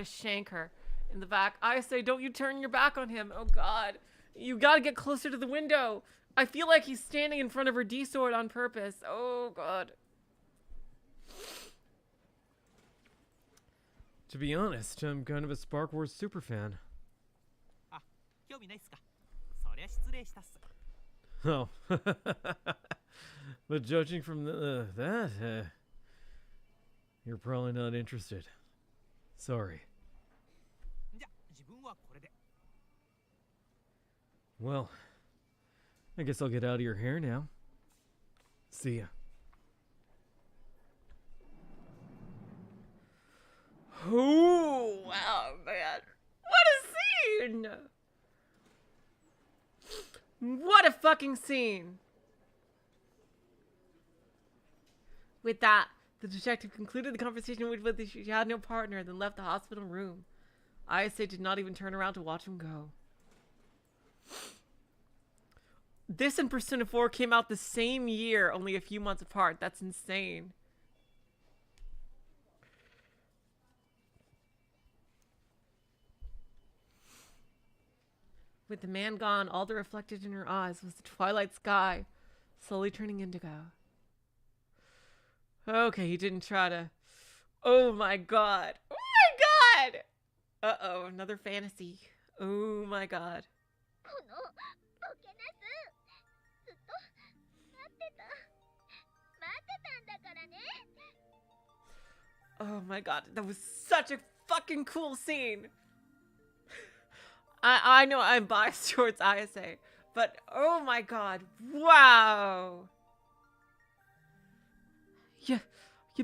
shank her in the back. I say, don't you turn your back on him. Oh god. You gotta get closer to the window. I feel like he's standing in front of her D-sword on purpose. Oh god. To be honest, I'm kind of a Spark Wars superfan. あ、興味ないっすか？そりゃ失礼したっす。 Oh. But judging from that, you're probably not interested. Sorry. じゃ、自分はこれで。 Well, I guess I'll get out of your hair now. See ya. Oh, wow, man. What a scene! What a fucking scene! With that, the detective concluded the conversation with she had no partner and then left the hospital room. Ayase did not even turn around to watch him go. This and Persona 4 came out the same year, only a few months apart. That's insane. With the man gone, all that reflected in her eyes was the twilight sky, slowly turning indigo. Okay, he didn't try to... Oh my god. Oh my god! Uh-oh, another fantasy. Oh my god. Oh my god, that was such a fucking cool scene. I know I'm biased towards Ayase, but oh my god, wow. You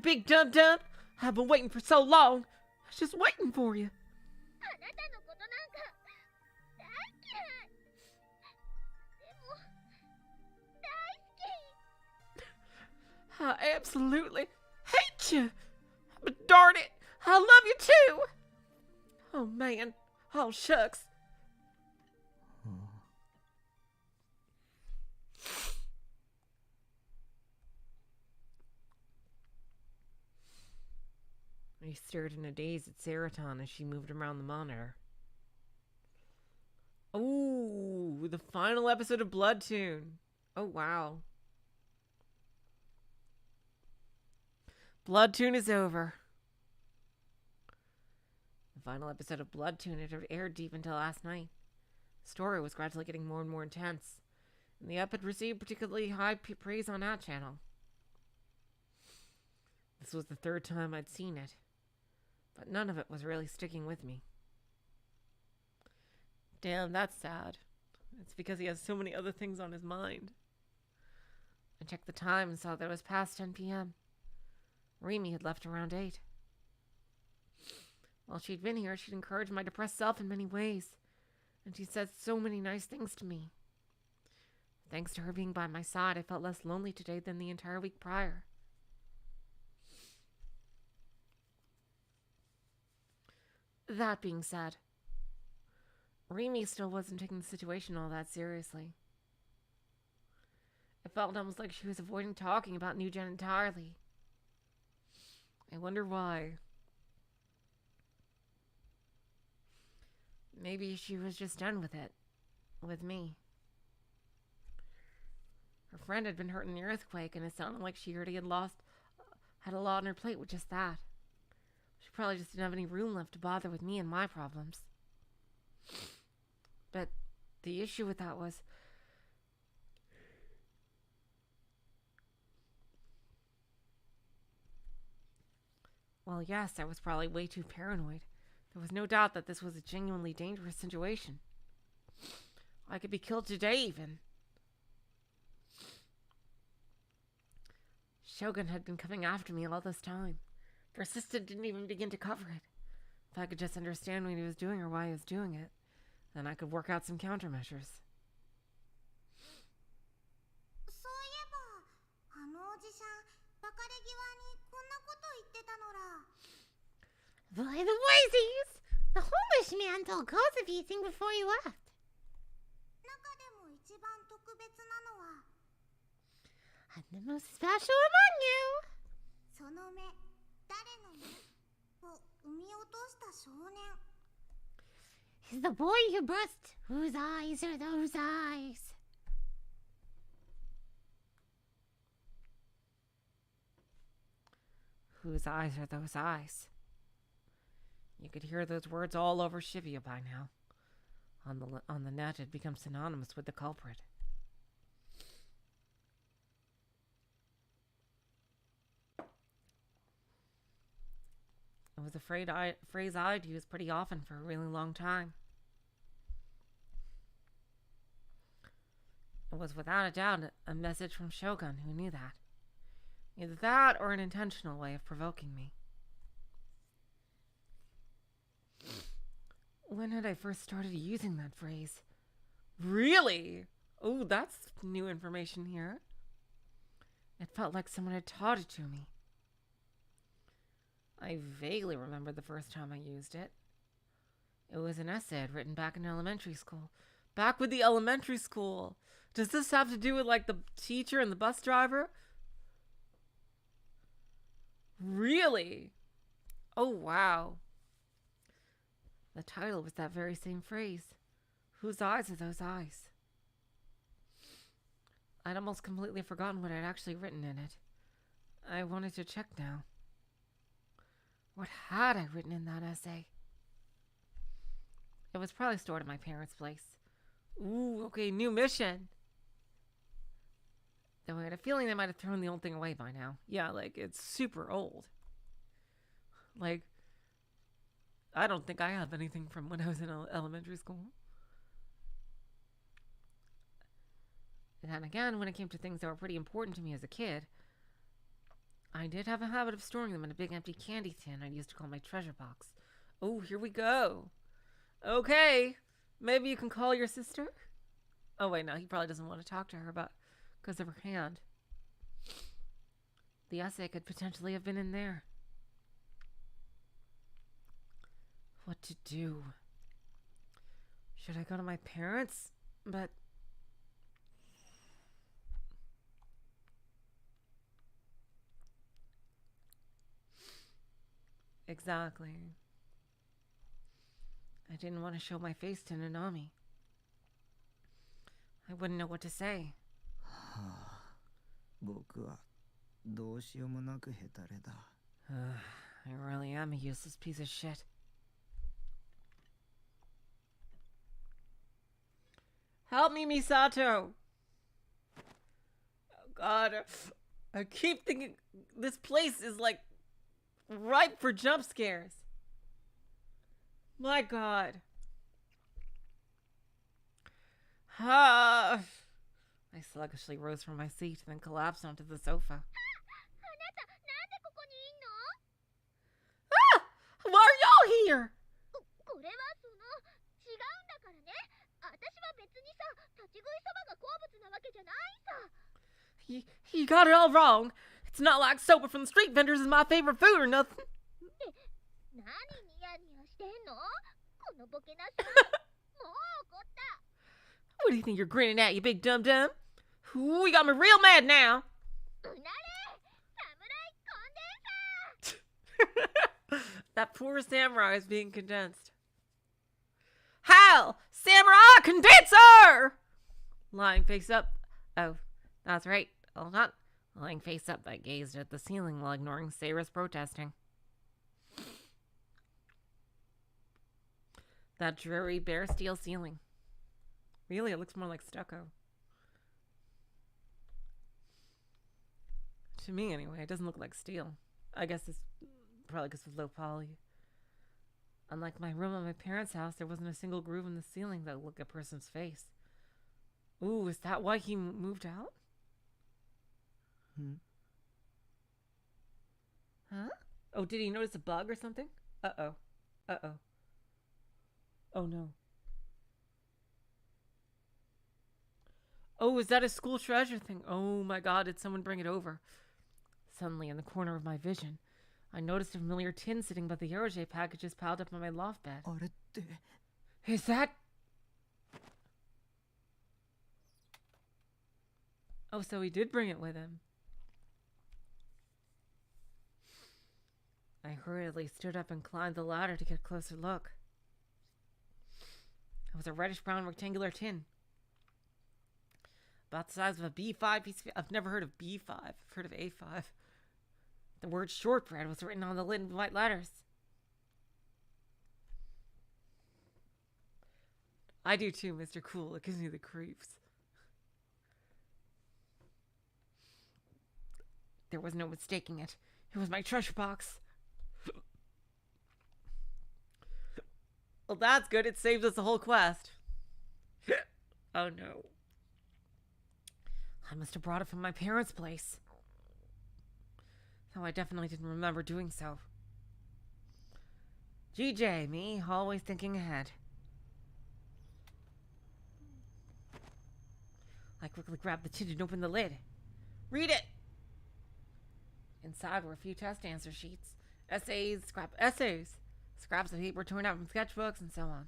big dum-dum, I've been waiting for so long. I was just waiting for you. I absolutely hate you. But darn it, I love you too. Oh man, oh shucks. He stared in a daze at Seraton as she moved around the monitor. Ooh, the final episode of Blood Tune. Oh wow. Blood Tune is over. The final episode of Blood Tune had aired deep until last night. The story was gradually getting more and more intense, and the ep had received particularly high praise on that channel. This was the third time I'd seen it, but none of it was really sticking with me. Damn, that's sad. It's because he has so many other things on his mind. I checked the time and saw that it was past 10 p.m. Remy had left around 8. While she'd been here, she'd encouraged my depressed self in many ways, and she said so many nice things to me. Thanks to her being by my side, I felt less lonely today than the entire week prior. That being said, Remy still wasn't taking the situation all that seriously. It felt almost like she was avoiding talking about New Gen entirely. I wonder why. Maybe she was just done with it. With me. Her friend had been hurt in the earthquake, and it sounded like she already had a lot on her plate with just that. She probably just didn't have any room left to bother with me and my problems. But the issue with that was, well, yes, I was probably way too paranoid. There was no doubt that this was a genuinely dangerous situation. I could be killed today, even. Shogun had been coming after me all this time. For Assistant didn't even begin to cover it. If I could just understand what he was doing or why he was doing it, then I could work out some countermeasures. そういえば、あのおじさん、別れ際にこんなこと言ってたのら。By the Wisies! The homeless man told Kozupii thing before he left. 中でも一番特別なのは I'm the most special among you! その目、誰の目を産み落とした少年 He's the boy who burst. Whose eyes are those eyes? Whose eyes are those eyes? You could hear those words all over Shibuya by now. On the net, it become synonymous with the culprit. It was a phrase I'd used pretty often for a really long time. It was without a doubt a message from Shogun, who knew that. Either that or an intentional way of provoking me. When had I first started using that phrase? Really? Oh, that's new information here. It felt like someone had taught it to me. I vaguely remember the first time I used it. It was an essay I'd written back in elementary school. Back with the elementary school. Does this have to do with like the teacher and the bus driver? Really? Oh, wow. The title was that very same phrase. Whose eyes are those eyes? I'd almost completely forgotten what I'd actually written in it. I wanted to check now. What had I written in that essay? It was probably stored at my parents' place. Ooh, okay, new mission. Though I had a feeling they might have thrown the old thing away by now. Yeah, like, it's super old. Like, I don't think I have anything from when I was in elementary school. And then again, when it came to things that were pretty important to me as a kid, I did have a habit of storing them in a big empty candy tin I used to call my treasure box. Oh, here we go. Okay, maybe you can call your sister? Oh, wait, no, he probably doesn't want to talk to her about because of her hand. The essay could potentially have been in there. What to do? Should I go to my parents? But exactly. I didn't want to show my face to Nozomi. I wouldn't know what to say. 僕はどうしようもなくヘタレだ。I really am a useless piece of shit. Help me, Misato! Oh god. I keep thinking this place is like ripe for jump scares. My God. I sluggishly rose from my seat, then collapsed onto the sofa. Ah! Why are y'all here? You got it all wrong. It's not like soba from the street vendors is my favorite food or nothing. What do you think you're grinning at, you big dum-dum? Ooh, you got me real mad now. That poor samurai is being condensed. Hal! Samurai condenser! Lying face up. Oh, that's right. Hold on. Lying face up, I gazed at the ceiling while ignoring Sarah's protesting. That dreary bare steel ceiling. Really, it looks more like stucco. To me, anyway, it doesn't look like steel. I guess it's probably because of low poly. Unlike my room at my parents' house, there wasn't a single groove in the ceiling that would look at a person's face. Ooh, is that why he moved out? Huh? Oh, did he notice a bug or something? Uh-oh. Uh-oh. Oh, no. Oh, is that a school treasure thing? Oh, my God, did someone bring it over? Suddenly, in the corner of my vision, I noticed a familiar tin sitting by the NoaH packages piled up on my loft bed. Is that... Oh, so he did bring it with him. I hurriedly stood up and climbed the ladder to get a closer look. It was a reddish-brown rectangular tin. About the size of a B5 piece of... I've never heard of B5. I've heard of A5. The word shortbread was written on the lid in white letters. I do too, Mr. Cool. It gives me the creeps. There was no mistaking it. It was my treasure box. Well, that's good. It saves us the whole quest. Oh, no. I must have brought it from my parents' place. Though I definitely didn't remember doing so. GJ, me, always thinking ahead. I quickly grabbed the tin and opened the lid. Read it! Inside were a few test answer sheets, essays, scraps of paper torn out from sketchbooks, and so on.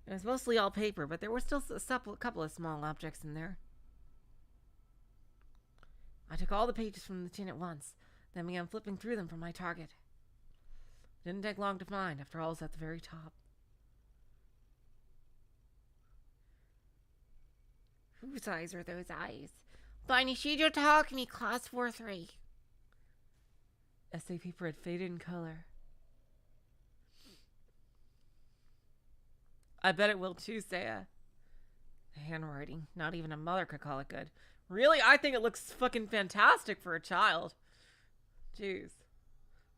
It was mostly all paper, but there were still a couple of small objects in there. I took all the pages from the tin at once, then began flipping through them for my target. It didn't take long to find, after all, it was at the very top. Whose eyes are those eyes? By Nishijo Takumi, Class 4-3. Essay paper had faded in color. I bet it will too, Saya. The handwriting, not even a mother could call it good. Really? I think it looks fucking fantastic for a child. Jeez.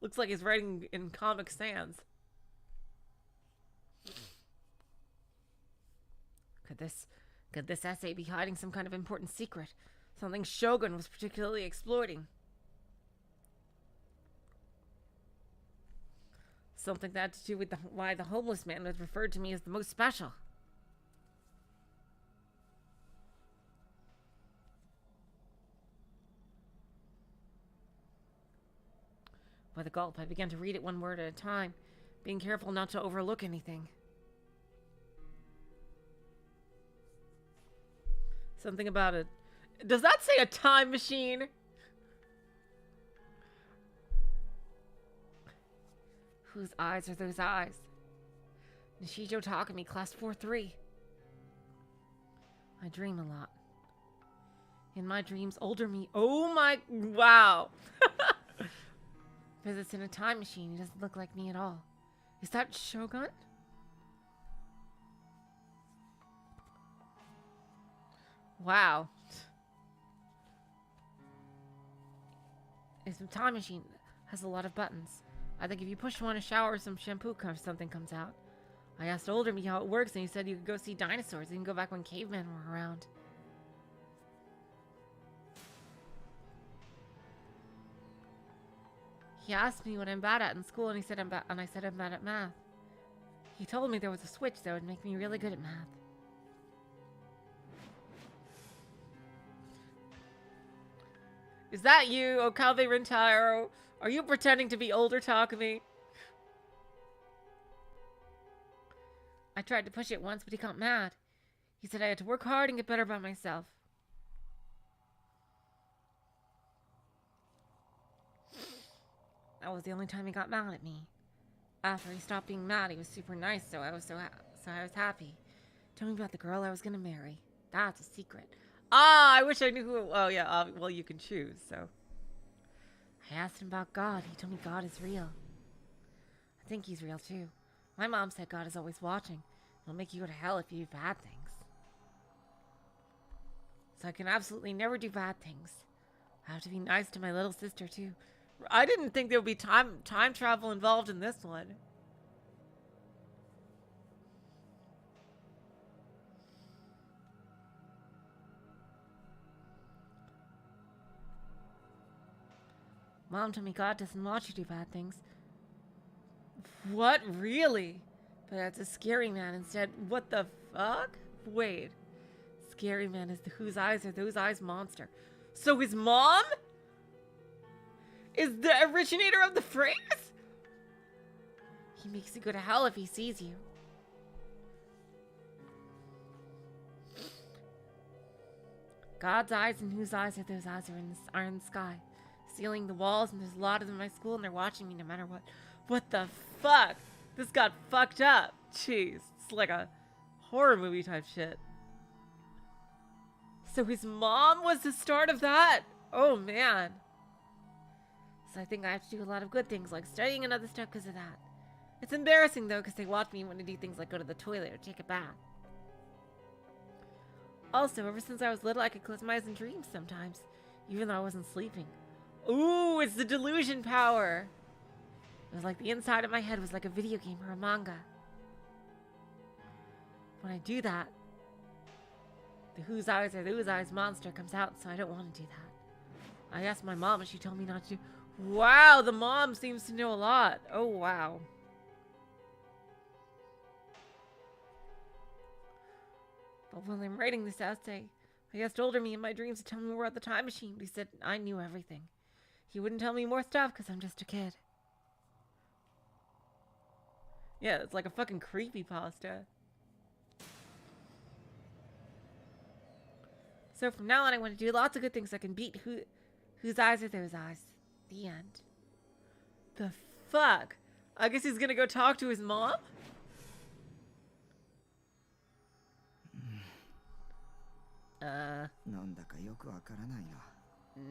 Looks like he's writing in Comic Sans. Could this essay be hiding some kind of important secret? Something Shogun was particularly exploiting? Something that had to do with why the homeless man was referred to me as the most special. With a gulp, I began to read it one word at a time, being careful not to overlook anything. Something about it. Does that say a time machine? Whose eyes are those eyes? Nishijo Takumi, Class 4-3. I dream a lot. In my dreams, older me... Oh my... Wow. Visits in a time machine. He doesn't look like me at all. Is that Shogun? Wow. It's a time machine. Has a lot of buttons. I think if you push one, a shower or some shampoo something comes out. I asked older me how it works, and he said you could go see dinosaurs. You can go back when cavemen were around. He asked me what I'm bad at in school, and I said I'm bad at math. He told me there was a switch that would make me really good at math. Is that you, Okabe Rintaro? Are you pretending to be older, Takumi? I tried to push it once, but he got mad. He said I had to work hard and get better by myself. That was the only time he got mad at me. After he stopped being mad, he was super nice, so I was happy. Told me about the girl I was gonna marry. That's a secret. Ah, I wish I knew who. Oh yeah, well you can choose. So I asked him about God. He told me God is real. I think he's real too. My mom said God is always watching. He'll make you go to hell if you do bad things. So I can absolutely never do bad things. I have to be nice to my little sister too. I didn't think there would be time travel involved in this one. Mom told me God doesn't want you to do bad things. What? Really? But that's a scary man instead. What the fuck? Wait. Scary man is the whose eyes are those eyes monster. So his mom is the originator of the phrase? He makes you go to hell if he sees you. God's eyes, and whose eyes are those eyes are in the sky. Sealing the walls, and there's a lot of them in my school, and they're watching me no matter what. What the fuck? This got fucked up. Jeez. It's like a horror movie type shit. So his mom was the start of that? Oh man. So I think I have to do a lot of good things, like studying and other stuff because of that. It's embarrassing, though, because they watch me when I do things like go to the toilet or take a bath. Also, ever since I was little, I could close my eyes in dreams sometimes, even though I wasn't sleeping. Ooh, it's the delusion power. It was like the inside of my head was like a video game or a manga. When I do that, the whose eyes are those eyes monster comes out, so I don't want to do that. I asked my mom and she told me not to do. Wow, the mom seems to know a lot. Oh, wow. But when I'm writing this essay, I asked older me in my dreams to tell me more about the time machine, but he said I knew everything. He wouldn't tell me more stuff because I'm just a kid. Yeah, it's like a fucking creepypasta. So from now on, I want to do lots of good things so I can beat whose eyes are those eyes. The end. The fuck? I guess he's gonna go talk to his mom?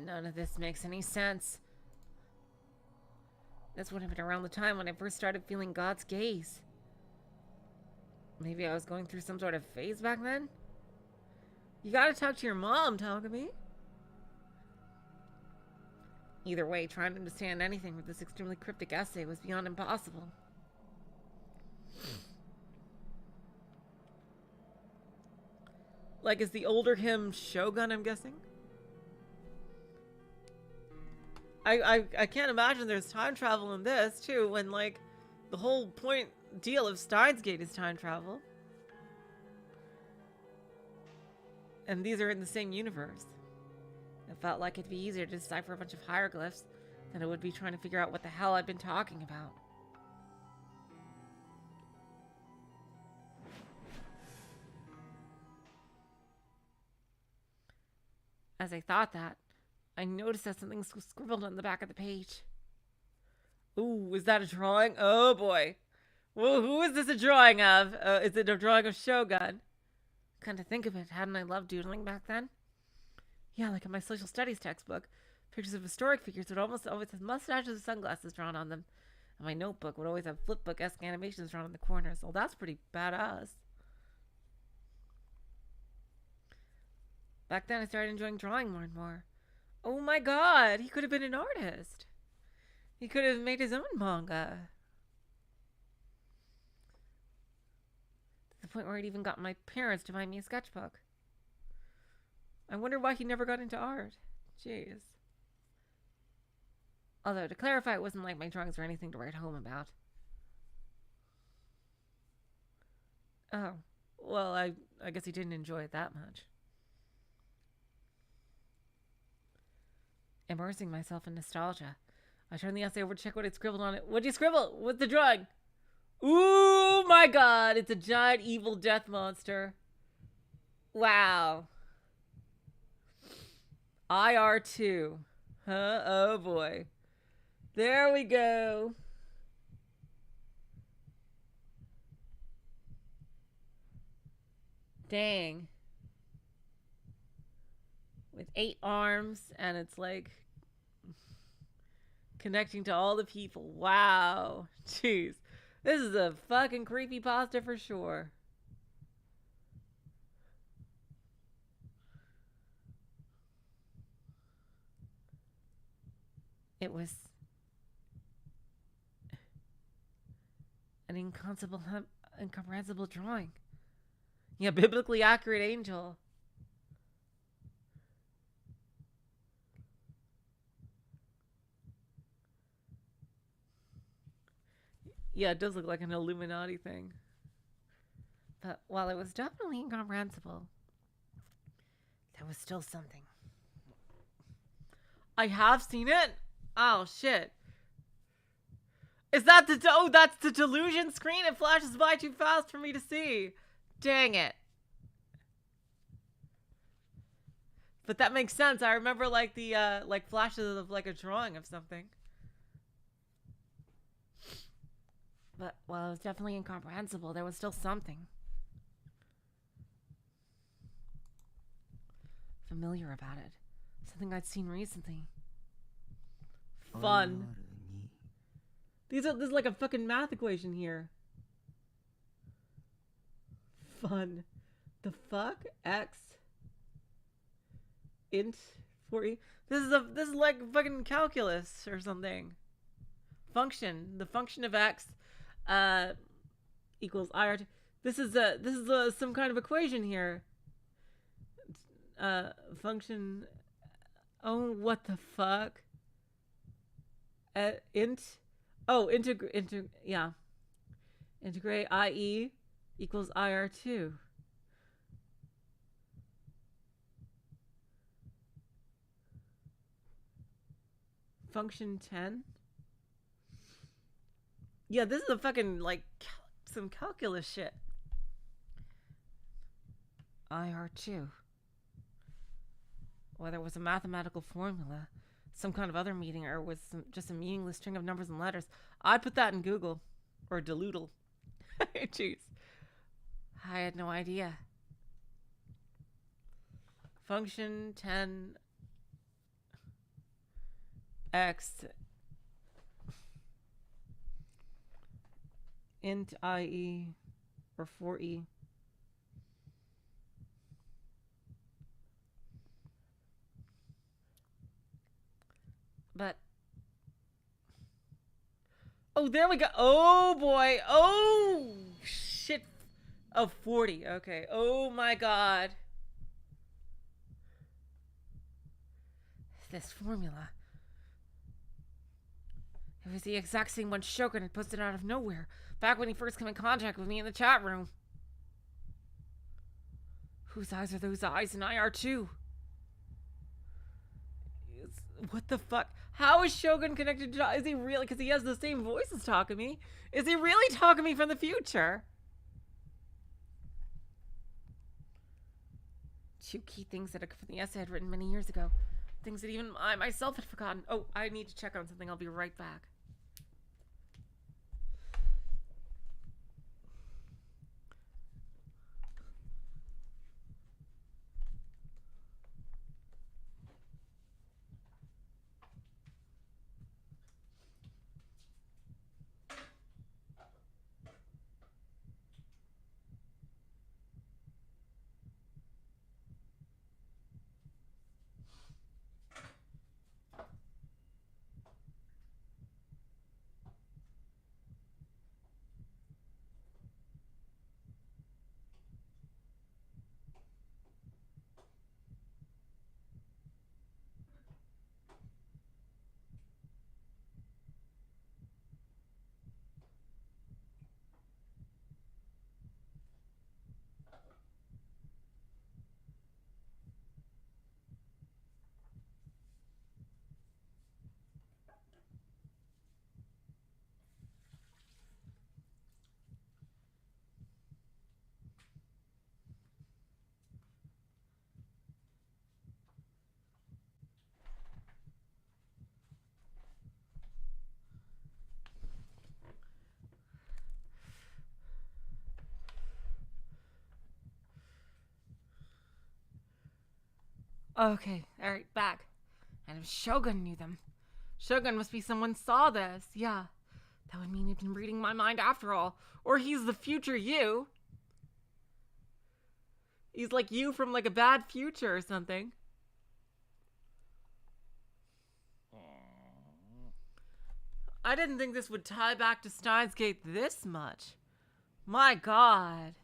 None of this makes any sense. This would have been around the time when I first started feeling God's gaze. Maybe I was going through some sort of phase back then? You gotta talk to your mom, Takumi. Either way, trying to understand anything with this extremely cryptic essay was beyond impossible. Like, is the older him Shogun, I'm guessing? I can't imagine there's time travel in this, too, when, like, the whole deal of Steins Gate is time travel. And these are in the same universe. It felt like it'd be easier to decipher a bunch of hieroglyphs than it would be trying to figure out what the hell I've been talking about. As I thought that, I noticed that something was scribbled on the back of the page. Ooh, is that a drawing? Oh boy. Well, who is this a drawing of? Is it a drawing of Shogun? Come to think of it, hadn't I loved doodling back then? Yeah, like in my social studies textbook. Pictures of historic figures would almost always have mustaches and sunglasses drawn on them. And my notebook would always have flipbook-esque animations drawn in the corners. Well, that's pretty badass. Back then, I started enjoying drawing more and more. Oh my god, he could have been an artist. He could have made his own manga. To the point where it even got my parents to buy me a sketchbook. I wonder why he never got into art. Jeez. Although, to clarify, it wasn't like my drawings were anything to write home about. Oh. Well, I guess he didn't enjoy it that much. Immersing myself in nostalgia. I turned the essay over to check what it scribbled on it. What'd you scribble? What's the drawing? Ooh, my god. It's a giant evil death monster. Wow. IR2. Huh? Oh, boy. There we go. Dang. With 8 arms, and it's like connecting to all the people. Wow. Jeez. This is a fucking creepypasta for sure. It was an incomprehensible drawing. Yeah, biblically accurate angel. Yeah, it does look like an Illuminati thing. But while it was definitely incomprehensible, there was still something. I have seen it? Oh, shit. Is that the... Oh, that's the delusion screen? It flashes by too fast for me to see. Dang it. But that makes sense. I remember like the like flashes of like a drawing of something. But while it was definitely incomprehensible, there was still something familiar about it. Something I'd seen recently. Fun. This is like a fucking math equation here. Fun. The fuck? X int 40. This is like fucking calculus or something. Function. The function of x equals IR. This is some kind of equation here. Function. Oh, what the fuck? Int. Oh, yeah. Integrate IE equals IR2. Function 10. Yeah, this is a fucking, like, some calculus shit. IR2. Whether it was a mathematical formula, some kind of other meaning, or was just a meaningless string of numbers and letters, I'd put that in Google. Or Deloodle. Jeez. I had no idea. Function 10 x int IE or 4e. But oh, there we go. Oh boy. Oh shit. Oh, 40. Okay. Oh my god. This formula. It was the exact same one Shogun had posted out of nowhere, back when he first came in contact with me in the chat room. Whose eyes are those eyes in IR2? What the fuck? How is Shogun connected to... Is he really... Because he has the same voice as Takumi. Is he really Takumi from the future? 2 key things that from the essay I'd written many years ago. Things that even I myself had forgotten. Oh, I need to check on something. I'll be right back. Okay, alright, back. And if Shogun knew them, Shogun must be someone saw this. Yeah, that would mean he'd been reading my mind after all. Or he's the future you. He's like you from like a bad future or something. I didn't think this would tie back to Steins Gate this much. My God.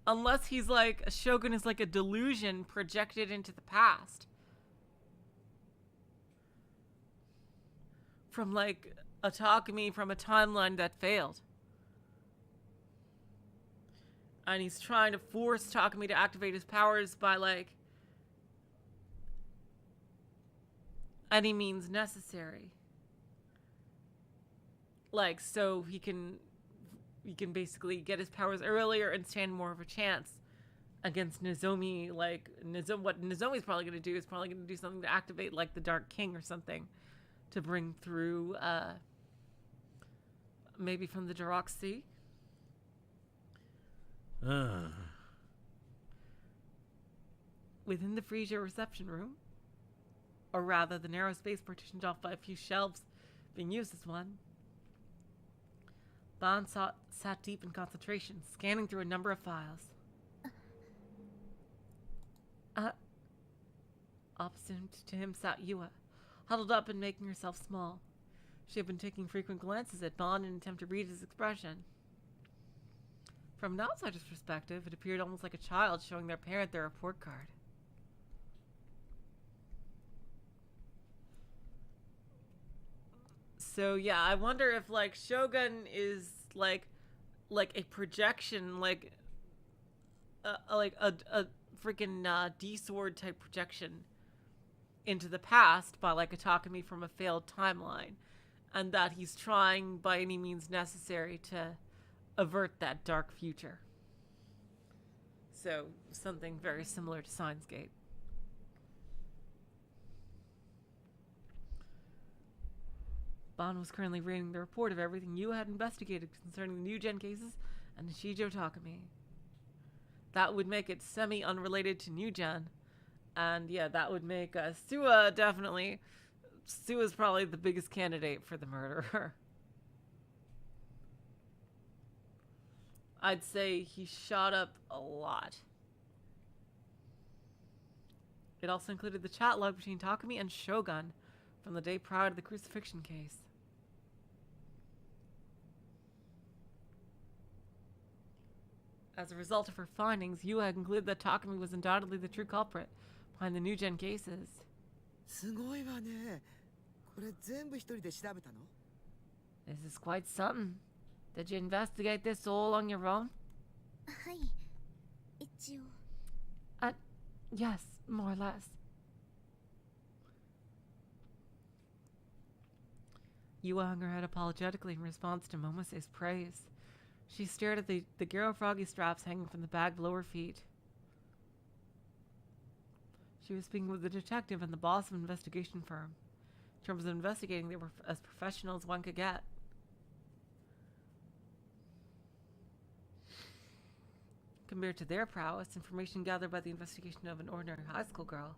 Unless he's like, a Shogun is like a delusion projected into the past. From like a Takumi from a timeline that failed. And he's trying to force Takumi to activate his powers by like any means necessary. Like, so he can basically get his powers earlier and stand more of a chance against Nozomi. Like, what Nozomi's probably going to do is probably going to do something to activate like the Dark King or something to bring through maybe from the Dark Sea. Within the Frisia reception room, or rather the narrow space partitioned off by a few shelves being used as one, Ban sat deep in concentration, scanning through a number of files. Opposite to him sat Yua, huddled up and making herself small. She had been taking frequent glances at Ban in an attempt to read his expression. From an outsider's perspective, it appeared almost like a child showing their parent their report card. So yeah, I wonder if like Shogun is like a projection, like a freaking D-sword type projection into the past by like a Takumi from a failed timeline, and that he's trying by any means necessary to avert that dark future. So something very similar to Steins Gate. Ban was currently reading the report of everything you had investigated concerning the new gen cases and Nishijo Takumi. That would make it semi-unrelated to new gen. And yeah, that would make Sua definitely... Sua's probably the biggest candidate for the murderer. I'd say he shot up a lot. It also included the chat log between Takumi and Shogun from the day prior to the crucifixion case. As a result of her findings, Yua had concluded that Takumi was undoubtedly the true culprit behind the new gen cases. すごいわね。これ全部一人で調べたの? This is quite something. Did you investigate this all on your own? はい、一応。Yes, more or less. Yua hung her head apologetically in response to Momose's praise. She stared at the Garo froggy straps hanging from the bag below her feet. She was speaking with the detective and the boss of an investigation firm. In terms of investigating, they were as professional as one could get. Compared to their prowess, information gathered by the investigation of an ordinary high school girl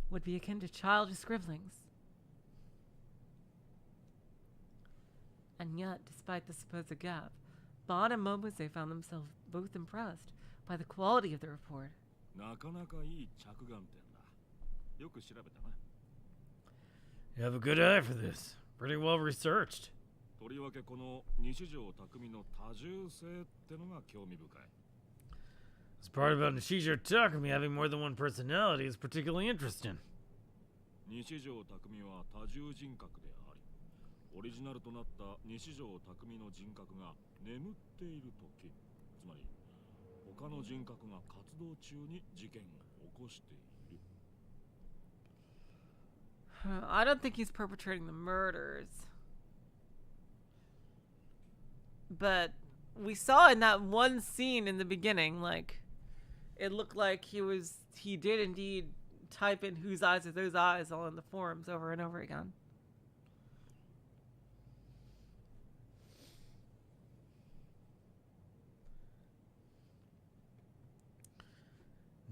would be akin to childish scribblings. And yet, despite the supposed gap, Ban and Momose found themselves both impressed by the quality of the report. なかなかいい着眼点だ。よく調べたな。You have a good eye for this. Pretty well researched. とりわけこの西条匠の多重性ってのが興味深い。This part about Nishijo Takumi having more than one personality is particularly interesting. 西条匠は多重人格であり、オリジナルとなった西条匠の人格が眠っているとき、つまり他の人格が活動中に事件を起こしている。I don't think he's perpetrating the murders. But we saw in that one scene in the beginning, like, it looked like he did indeed type in whose eyes are those eyes all in the forums over and over again.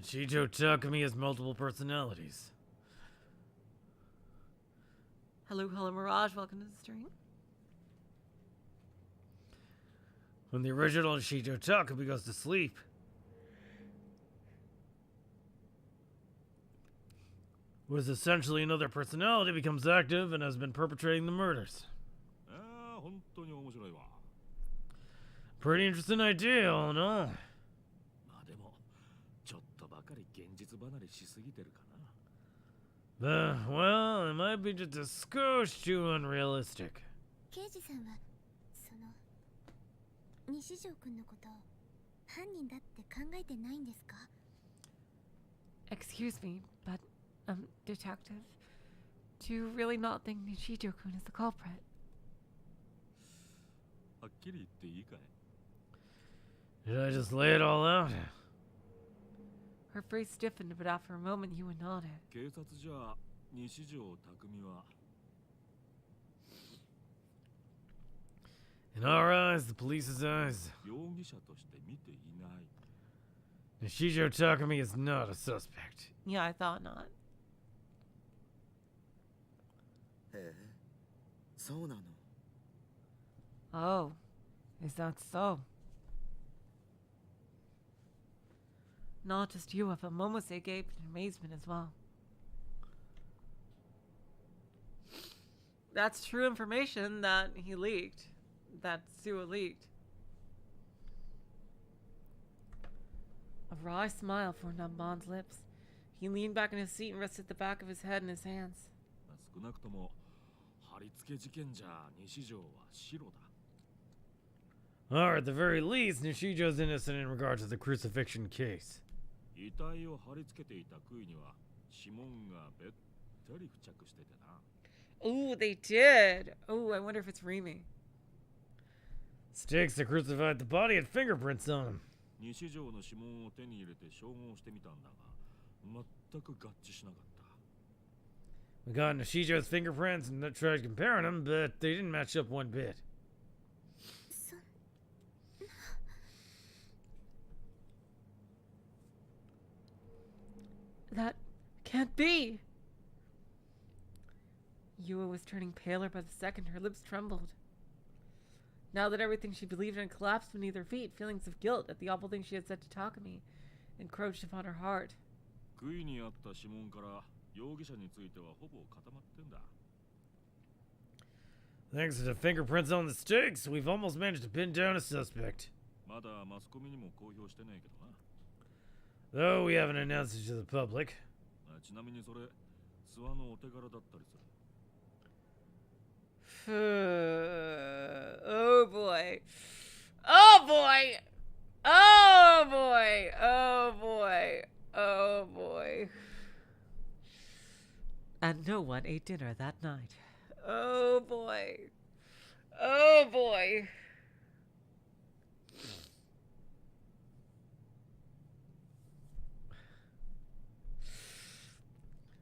Nishijo Takumi has multiple personalities. Hello, Mirage. Welcome to the stream. When the original Nishijo Takumi goes to sleep, was essentially another personality becomes active and has been perpetrating the murders. 本当に面白いわ。 Pretty interesting idea, all in all. まあでも、ちょっとばかり現実離れしすぎてるかな。Well, it might be just a skosh too unrealistic. 刑事さんは西条くんのこと犯人だって考えてないんですか？ Excuse me, but, detective, do you really not think Nishijo-kun is the culprit? はっきり言っていいかい？ Did I just lay it all out? Her face stiffened, but after a moment, Yua nodded. 警察じゃ西条匠は In our eyes, the police's eyes, 容疑者として見ていない。 Nishijo Takumi is not a suspect. Yeah, I thought not. へえ、そうなの。 Oh, is that so? Not just Yua, but Momose gaped in amazement as well. That's true information that he leaked. That Sua leaked. A wry smile formed on Bond's lips. He leaned back in his seat and rested the back of his head in his hands. 少なくとも貼り付け事件じゃ西条は白だ。 Or at the very least, Nishijo's innocent in regard to the crucifixion case. 遺体を貼り付けていた杭には指紋がべったり付着しててな。 Ooh, they did. Ooh, I wonder if it's Remy. Stakes that crucified the body had fingerprints on him. 西条の指紋を手に入れて照合してみたんだが、全く合致しなかった。 We got Nishijo's fingerprints and tried comparing them, but they didn't match up one bit. That can't be. Yua was turning paler by the second. Her lips trembled. Now that everything she believed in collapsed beneath her feet, feelings of guilt at the awful thing she had said to Takumi encroached upon her heart. 杭にあった指紋から容疑者についてはほぼ固まってんだ。 Thanks to the fingerprints on the stakes, we've almost managed to pin down a suspect. まだマスコミにも公表してないけどな。 Though we haven't announced it to the public. ちなみにそれ、諏訪のお手柄だったりする。 Oh boy. Oh boy. Oh boy. Oh boy. Oh boy. And no one ate dinner that night. Oh boy. Oh boy.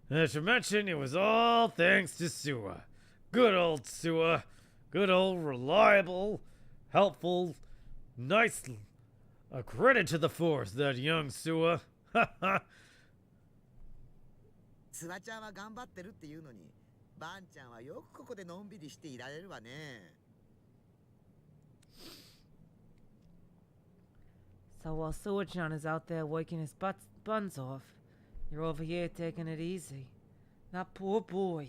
I should mention it was all thanks to Sua. Good old Sua. Good old reliable, helpful, nice. A credit to the force, that young Sua. Ha ha. スワちゃんは頑張ってるっていうのに、バンちゃんはよくここでのんびりしていられるわね。 So while Sua-chan is out there working his buns off, you're over here taking it easy. That poor boy.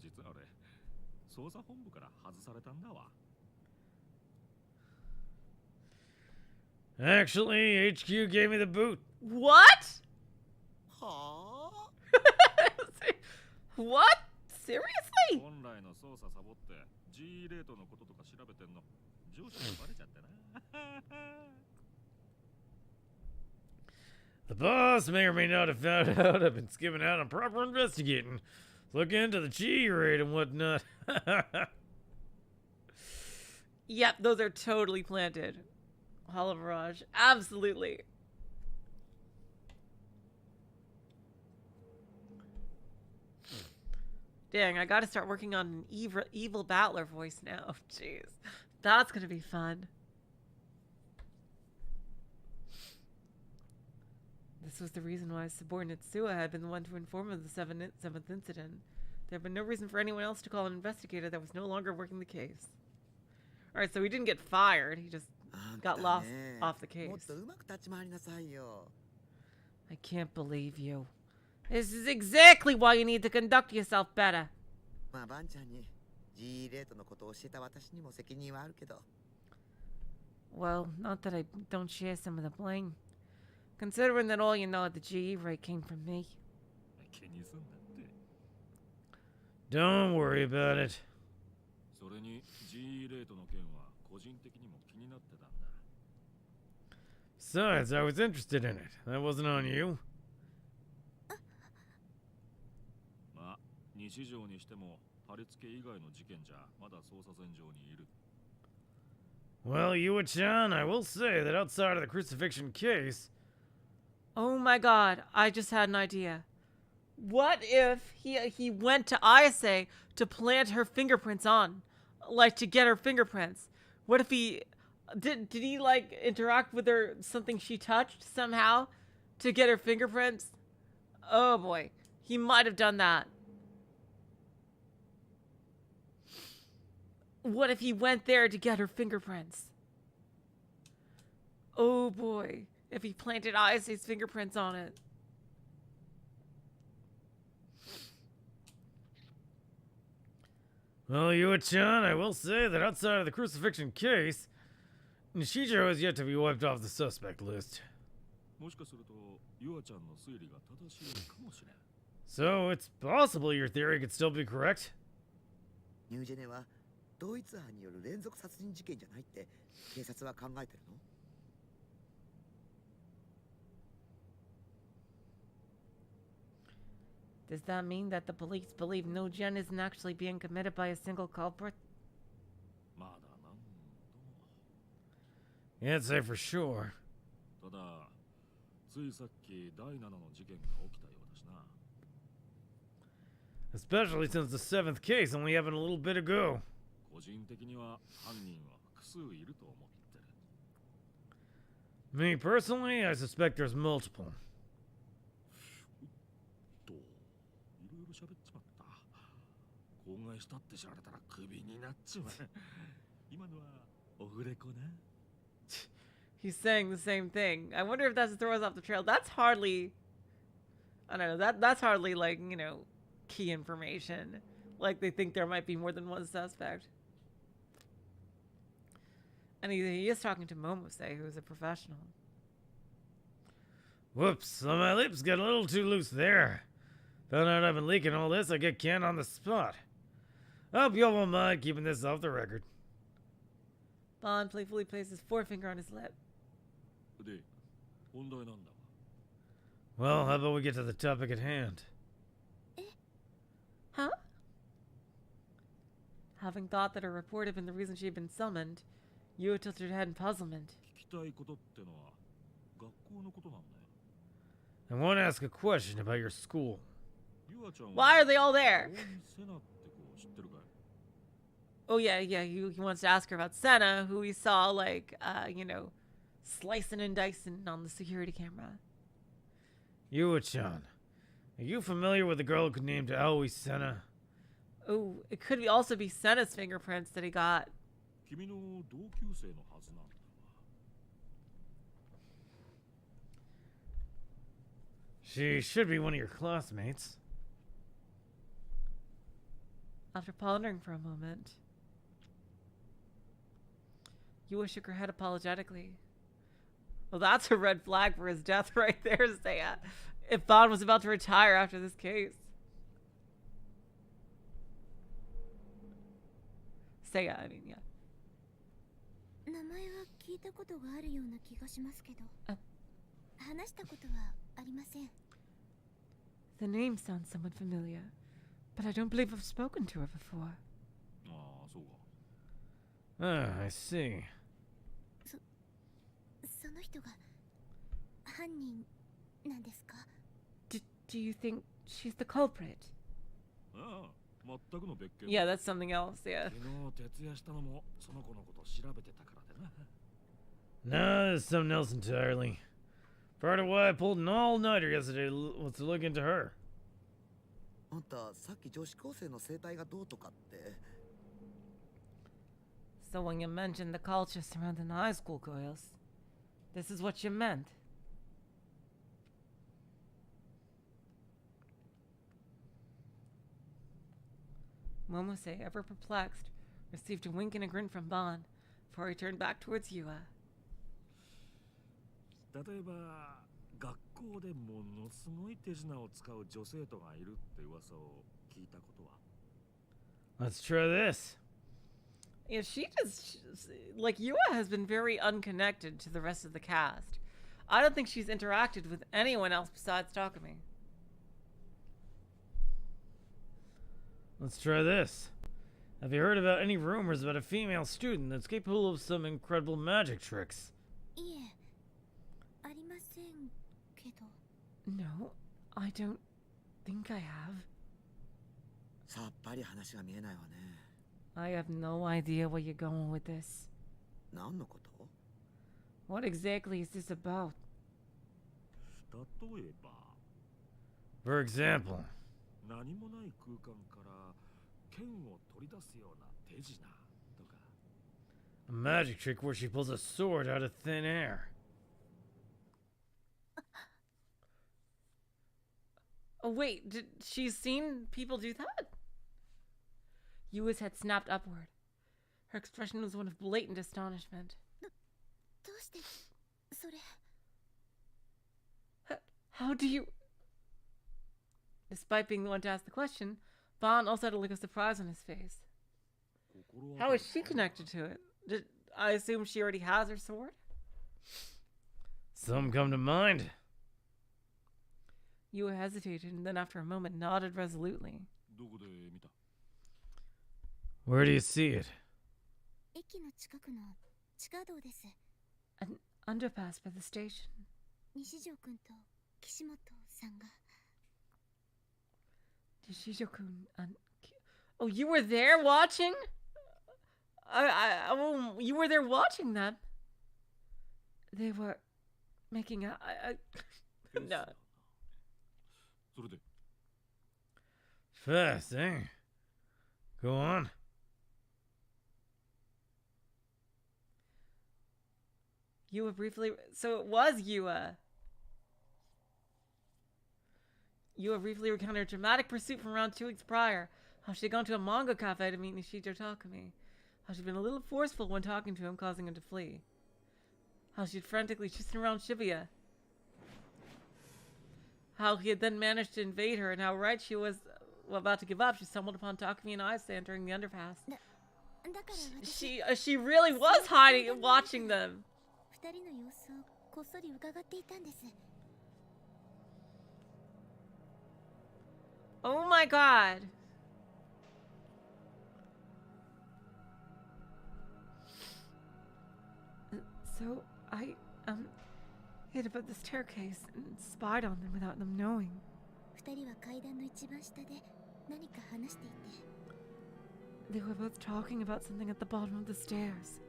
実は俺、捜査本部から外されたんだわ。 Actually, HQ gave me the boot. What? はあ What? Seriously? 本来の捜査サボって G レートのこととか調べてんの上司にバレちゃってな。 The boss may or may not have found out I've been skimming out on proper investigating. Look into the G rate and whatnot. Yep, those are totally planted. Hollow Mirage. Absolutely. Dang, I gotta start working on an evil battler voice now. Jeez. That's gonna be fun. The this was the reason why subordinate Sua had been the one to inform of the seventh incident. There had been no reason for anyone else to call an investigator that was no longer working the case. Alright, so he didn't get fired, he just got lost off the case. もっとうまく立ち回りなさいよ。 I can't believe you. This is exactly why you need to conduct yourself better. まあバンちゃんに G レートのことを教えた私にも責任はあるけど。 Well, not that I don't share some of the blame. Considering that all you know at the GE rate came from me. 気にすんなって。 Don't worry about it. それに G レートの件は個人的にも気になってたんだ。 Besides, I was interested in it. That wasn't on you. まあ、西条にしても貼り付け以外の事件じゃまだ捜査線上にいる。 Well, Yua-chan, I will say that outside of the crucifixion case... Oh my god, I just had an idea. What if he went to Ayase to plant her fingerprints on? Like, to get her fingerprints? What if he... Did he, like, interact with her, something she touched somehow? To get her fingerprints? Oh boy, he might have done that. What if he went there to get her fingerprints? Oh boy, if he planted Ayase's fingerprints on it. Well, Yua-chan, I will say that outside of the crucifixion case, Nishijo has yet to be wiped off the suspect list. もしかすると、ユアちゃんの推理が正しいかもしれん。 So, it's possible your theory could still be correct? ニュージェネは同一犯による連続殺人事件じゃないって警察は考えてるの？ Does that mean that the police believe NoaH isn't actually being committed by a single culprit? まだなんとも。 Can't say for sure. ただ、ついさっき第7の事件が起きたようだしな。 Especially since the 7th case only happened a little bit ago. 個人的には犯人は複数いると思ってる。 Me personally, I suspect there's multiple. と、いろいろ喋っちまった。口外したって知られたらクビになっちまう。今のはオフレコな。 He's saying the same thing. I wonder if that's to throw us off the trail. That's hardly... I don't know. That's hardly, like, you know, key information. Like, they think there might be more than one suspect. And he is talking to Momose, who's a professional. Whoops, my lips got a little too loose there. Found out I've been leaking all this, I get canned on the spot. I hope y'all won't mind keeping this off the record. Bond playfully placed his forefinger on his lip. で、本題なんだわ。 Well, how about we get to the topic at hand? Huh? Having thought that her report had been the reason she had been summoned, Yua tilted her head in puzzlement. 聞きたいことってのは学校のことなんだよ。 I want to ask a question about your school. ユアちゃんは Why are they all there? セナって子知ってるかい？ Oh yeah, he wants to ask her about Sena, who he saw, like, you know, slicing and dicing on the security camera. Yua-chan, are you familiar with a girl named Aoi Sena? Oh, it could also be Sena's fingerprints that he got. 君の同級生のはずなんだわ。 She should be one of your classmates. After pondering for a moment, Yua shook her head apologetically. Well, that's a red flag for his death right there, Seiya. If Bond was about to retire after this case. Seiya, I mean, yeah. 名前は聞いたことがあるような気がしますけど、あ、話したことはありません。 The name sounds somewhat familiar, but I don't believe I've spoken to her before. ああ、そうか。 Ah, I see. その人が犯人なんですか？ Do you think she's the culprit? ああ、全くの別件。 Yeah, that's something else, yeah. 昨日徹夜したのもその子のこと調べてたからでな。 No, it's something else entirely. Part of why I pulled an all-nighter yesterday was to look into her. あんたさっき女子高生の生態がどうとかって。 So when you mentioned the culture surrounding high school girls, this is what you meant. Momose, ever perplexed, received a wink and a grin from Bon before he turned back towards Yua. 例えば学校でものすごい手品を使う女生徒がいるって噂を聞いたことは。 Let's try this. Yeah, she just, like, Yua has been very unconnected to the rest of the cast. I don't think she's interacted with anyone else besides Takumi. Let's try this. Have you heard about any rumors about a female student that's capable of some incredible magic tricks? いえ、ありませんけど。 No, I don't think I have. さっぱり話が見えないわね。 I have no idea where you're going with this. 何のこと？ What exactly is this about? 例えば For example, 何もない空間から剣を取り出すような手品とか。 a magic trick where she pulls a sword out of thin air. Oh, wait, did she seen people do that? Yua's head snapped upward. Her expression was one of blatant astonishment. どうしてそれ。 How do you... Despite being the one to ask the question, Bon also had a look of surprise on his face. How is she connected to it? I assume she already has her sword? Some come to mind. Yua hesitated and then after a moment nodded resolutely. どこで見た？ Where do you see it? 駅の近くの地下道です。 An underpass by the station. 西条くんと岸本さんが。 Shishijo-kun and... Oh, you were there watching? Oh, you were there watching them? They were making out... No. それで Fast, eh? Go on. Yua briefly... So it was Yua. Yua briefly recounted her dramatic pursuit from around 2 weeks prior. How she'd gone to a manga cafe to meet Nishijo Takumi. How she'd been a little forceful when talking to him, causing him to flee. How she'd frantically chased him around Shibuya. How he had then managed to invade her, and how right she was about to give up. She stumbled upon Takumi and Aise entering the underpass. だから私、 She really was hiding and watching them. 二人の様子をこっそり伺っていたんです。 Oh my god. So I hid above the staircase and spied on them without them knowing. 二人は階段の一番下で何か話していて。 They were both talking about something at the bottom of the stairs.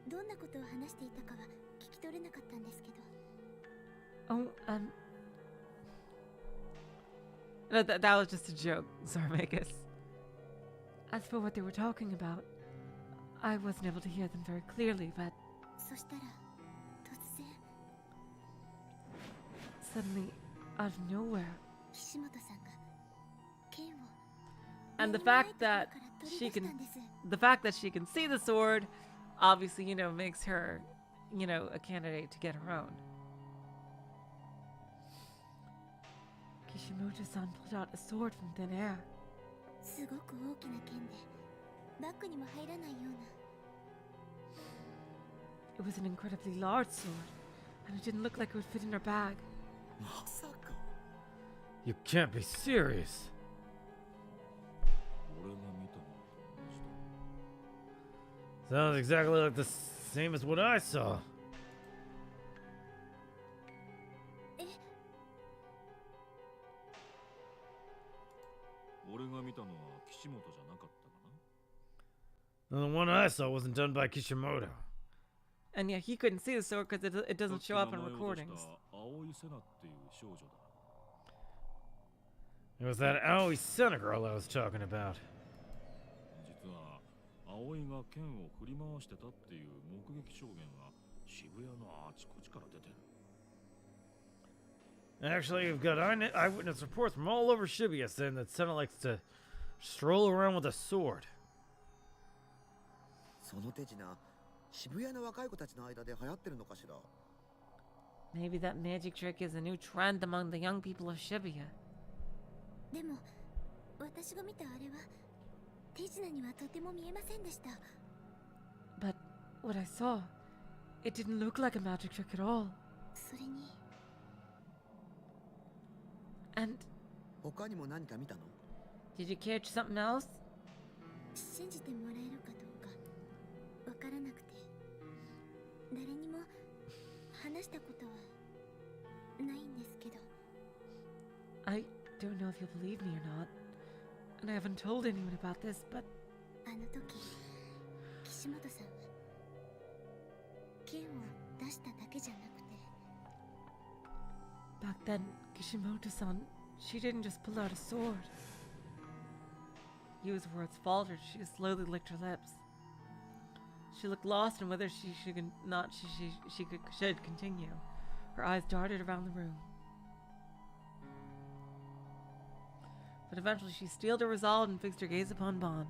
どんなことを話していたかは聞き取れなかったんですけど。 Oh, No, that was just a joke, Zarmagus. As for what they were talking about, I wasn't able to hear them very clearly, but そしたら突然 suddenly, out of nowhere, 岸本さんが剣を and the 何もない fact ところ that から取り she 出した can, んです。 the fact that she can see the sword, obviously, makes her, a candidate to get her own. Kishimoto-san pulled out a sword from thin air. すごく大きな剣でバッグにも入らないような。 It was an incredibly large sword, and it didn't look like it would fit in her bag. まさか。 You can't be serious. 俺が見たのと同じだ。 Sounds exactly like the same as what I saw. 俺が見たのは岸本じゃなかったかな。 The one I saw wasn't done by Kishimoto. And yeah, he couldn't see the sword because it doesn't show up in recordings. 青井瀬名っていう少女だ。 It was that Aoi Sena girl I was talking about. 実は青井が剣を振り回してたっていう目撃証言が渋谷のあちこちから出てる。 Actually, you've got eyewitness reports from all over Shibuya saying that Sena likes to stroll around with a sword. その手品、渋谷の若い子たちの間で流行ってるのかしら。 Maybe that magic trick is a new trend among the young people of Shibuya. でも私が見たあれは手品にはとても見えませんでした。 But what I saw, it didn't look like a magic trick at all. それに And 他にも何か見たの？ did you catch something else? 信じてもらえるかどうかわからなくて、誰にも話したことはないんですけど。 I don't know if you'll believe me or not, and I haven't told anyone about this, but あの時岸本さんは剣を出しただけじゃなくて、 back then, Kishimoto-san, she didn't just pull out a sword. Yu's words faltered. She slowly licked her lips. She looked lost in whether she should continue. Her eyes darted around the room. But eventually she steeled her resolve and fixed her gaze upon Bon.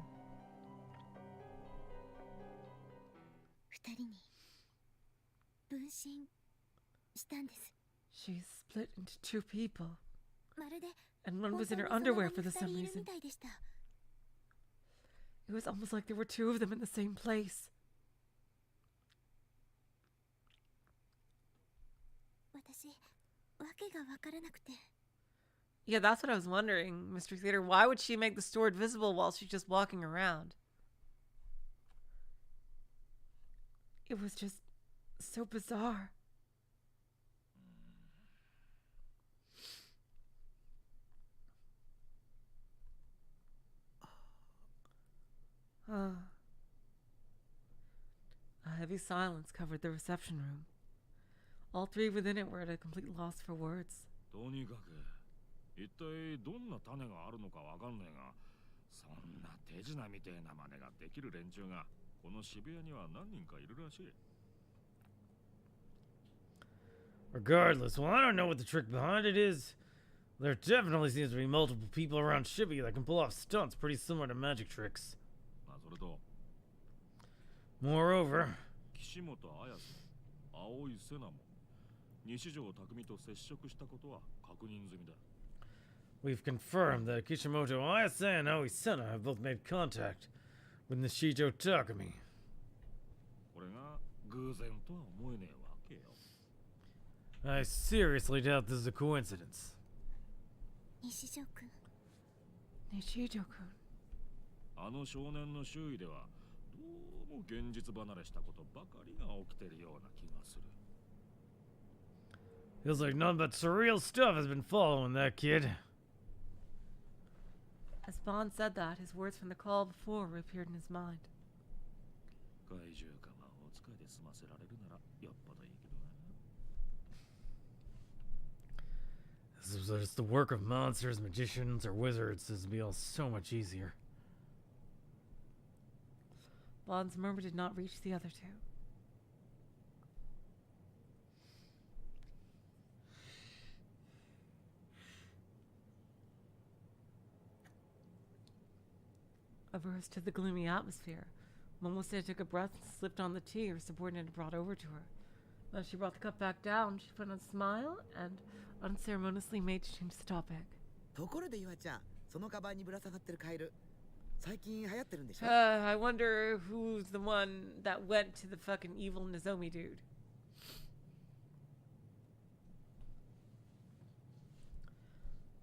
二人に分身したんです。 She split into two people, まるで and one 本 was 当 in に her その underwear 場に for 二 some 人いる reason. みたいでした。 It was almost like there were two of them in the same place. 私わけがわからなくて。 Yeah, that's what I was wondering, Mystery Theater. Why would she make the sword visible while she's just walking around? It was just so bizarre. A heavy silence covered the reception room. All three within it were at a complete loss for words. とにかく一体どんな種があるのかわかんねえが、そんな手品みてえな真似ができる連中がこの渋谷には何人かいるらしい。 Regardless, well, I don't know what the trick behind it is. There definitely seems to be multiple people around Shibuya that can pull off stunts pretty similar to magic tricks. まあそれと Moreover, 岸本綾瀬、青井瀬名も西条匠と接触したことは確認済みだ。 we've confirmed that Kishimoto Ayase and Aoi Sena have both made contact with Nishijo Takumi. これが偶然とは思えねえわけよ。 I seriously doubt this is a coincidence. 西条くん、 Nishijo-kun. あの少年の周囲ではどうも現実離れしたことばかりが起きてるような気がする。 Feels like none but surreal stuff has been following that kid. As Bond said that, his words from the call before reappeared in his mind. 怪獣か魔法使いで済ませられるならよっぽどいいけどな。 This was just the work of monsters, magicians, or wizards. This would be all so much easier. Bond's murmur did not reach the other two. Averse to the gloomy atmosphere, Momose took a breath and slipped on the tea her subordinate brought over to her. When she brought the cup back down, she put on a smile and unceremoniously made to change the topic. ところでゆあちゃん、そのカバンにぶら下がってるカエル、最近流行ってるんでしょ？ I wonder who's the one that went to the fucking evil Nozomi dude.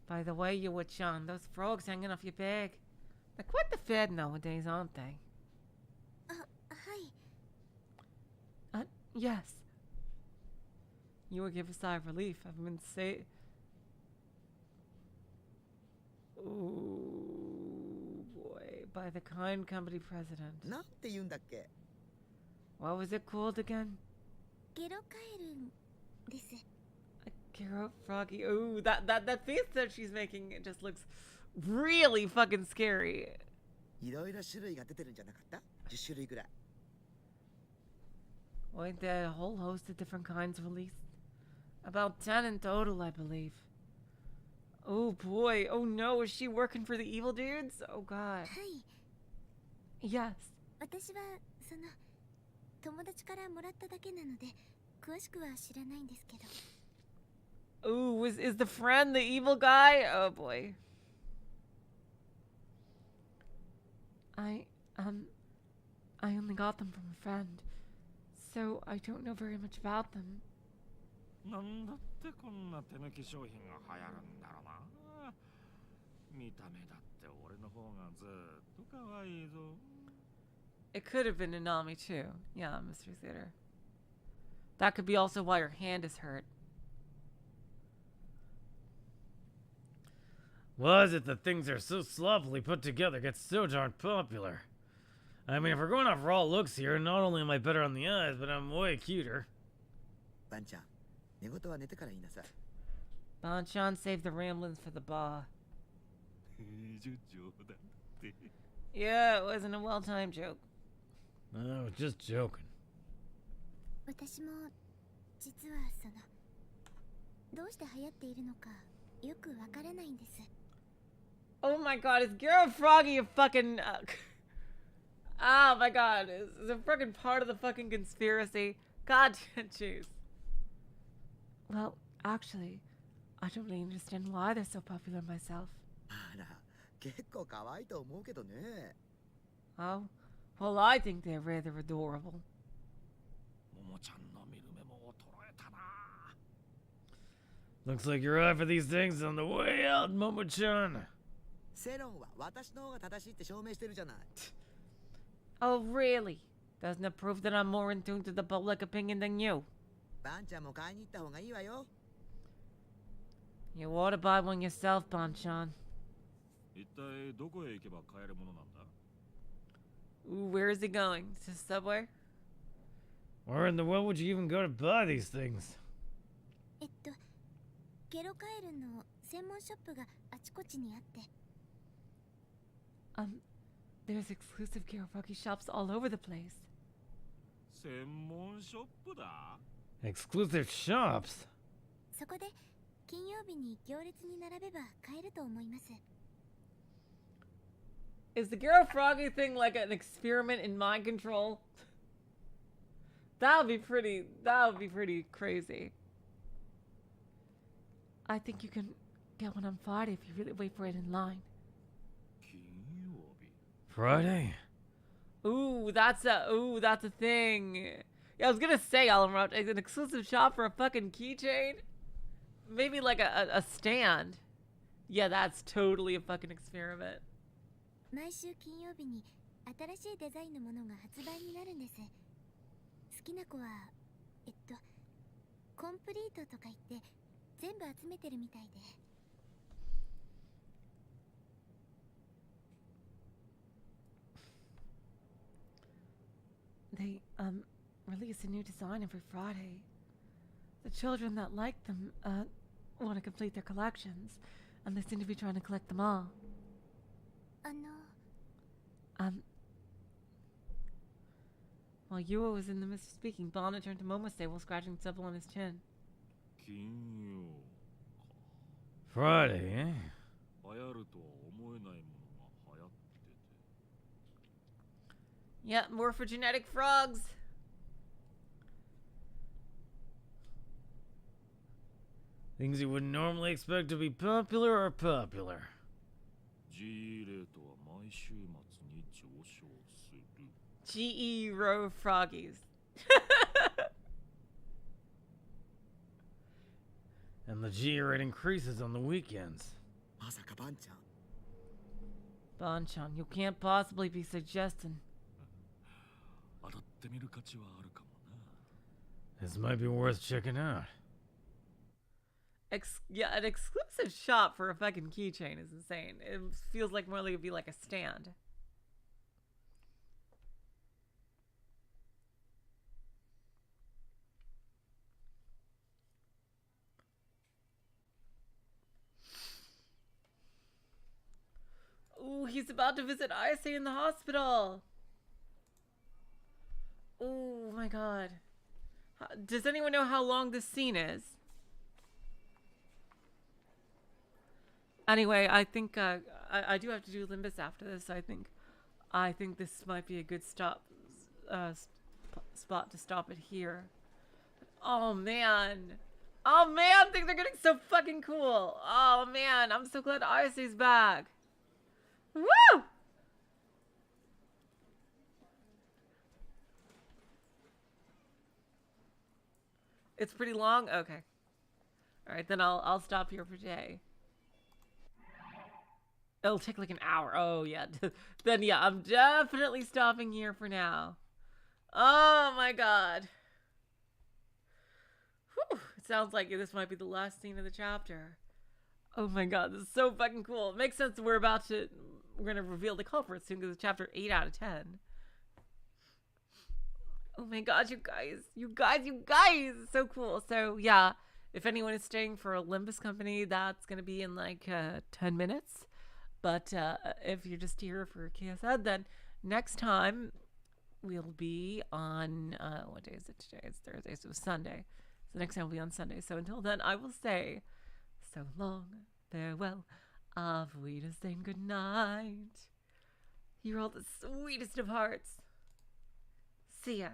By the way, Yuwa-chan, those frogs hanging off your bag. They're quite the fad nowadays, aren't they? あ、はい。 Yes. Yuwa gave a sigh of relief. I've been say... Ooh, boy. By the kind company president. なんて言うんだっけ？ What was it called again? ゲロカエルです。 A Garo Froggy. Ooh, that face that she's making, it just looks really fucking scary. いろいろ種類が出てるんじゃなかった？ 10 種類ぐらい。 Wait, there a whole host of different kinds released? About 10 in total, I believe. Oh boy. Oh no, is she working for the evil dudes? Oh god. はい。 Yes. 私はその友達からもらっただけなので詳しくは知らないんですけど。 Ooh, is the friend the evil guy? Oh boy. I only got them from a friend, so I don't know very much about them. なんだってこんな手抜き商品が流行るんだろうな。見た目だって俺の方がずっと可愛いぞ。 It could have been Nanami too. Yeah, Mystery Theater. That could be also why her hand is hurt. Why is it that things are so sloppily put together get so darn popular? I mean, if we're going off raw looks here, not only am I better on the eyes, but I'm way cuter. バンちゃん、寝言は寝てから言いなさい。 Banchan saved the ramblings for the bar. 冗談って。 Yeah, it wasn't a well-timed joke. I was just joking. 私も実はそのどうして流行っているのかよくわからないんです。 Oh my god, is Garo Froggy a fucking... oh my god, is a fucking part of the fucking conspiracy? God, jeez. Well, actually, I don't really understand why they're so popular myself. あら、結構可愛いと思うけどね。 Oh? Well, I think they're rather adorable. ももちゃんの見る目も衰えたな。 Looks like your eye for these things is on the way out, Momo-chan. 世論は私の方が正しいって証明してるじゃない。 Oh, really? Doesn't it prove that I'm more in tune to the public opinion than you? バンちゃんも買いに行った方がいいわよ。 You ought to buy one yourself, Banchan. 一体どこへ行けば買えるものなんだ？ Ooh, where is he going? To Subway? Where in the world would you even go to buy these things? ゲロカエルの専門ショップがあちこちにあって。 There's exclusive Garo Froggy shops all over the place. 専門ショップだ？ Exclusive shops? そこで金曜日に行列に並べば買えると思います。 Is the Garo Froggy thing like an experiment in mind control? That would be pretty crazy. I think you can get one on Friday if you really wait for it in line. 金曜日。 Friday? Ooh, that's a thing. Yeah, I was gonna say, Alan, an exclusive shop for a fucking keychain? Maybe like a stand. Yeah, that's totally a fucking experiment. 毎週金曜日に新しいデザインのものが発売になるんです。好きな子はコンプリートとか言って全部集めてるみたいで。 They release a new design every Friday. The children that like them want to complete their collections, and they seem to be trying to collect them all. While Yua was in the midst of speaking, Bana turned to Momose while scratching stubble on his chin. 金曜か。 Friday, eh? 流行るとは思えないものが流行ってて。 Yeah, morphogenetic frogs. Things you wouldn't normally expect to be popular are popular. G レートは毎週末に上昇する。 GE row froggies. And the G rate increases on the weekends. まさかバンちゃん。 Banchan, you can't possibly be suggesting. 当たってみる価値はあるかもな。 This might be worth checking out. Yeah, an exclusive shop for a fucking keychain is insane. It feels like more like it'd be like a stand. he's about to visit Ayase in the hospital. Oh my god. Does anyone know how long this scene is? Anyway, I think I do have to do Limbus after this. I think this might be a good spot to stop it here. Oh man. Oh man, things are getting so fucking cool. Oh man, I'm so glad Ayase's back. Woo! It's pretty long? Okay. Alright, then I'll stop here for today. It'll take like an hour. Oh, yeah. Then, yeah, I'm definitely stopping here for now. Oh, my God. Whew. It sounds like this might be the last scene of the chapter. Oh, my God. This is so fucking cool. It makes sense we're going to reveal the culprit soon because it's chapter 8 out of 10. Oh, my God, you guys. It's so cool. So, yeah, if anyone is staying for a Limbus Company, that's going to be in like 10 minutes. But if you're just here for KSN, then next time we'll be on, what day is it today? It's Thursday, so it's Sunday. So next time we'll be on Sunday. So until then, I will say so long, farewell, auf Wiedersehen, good night. You're all the sweetest of hearts. See ya.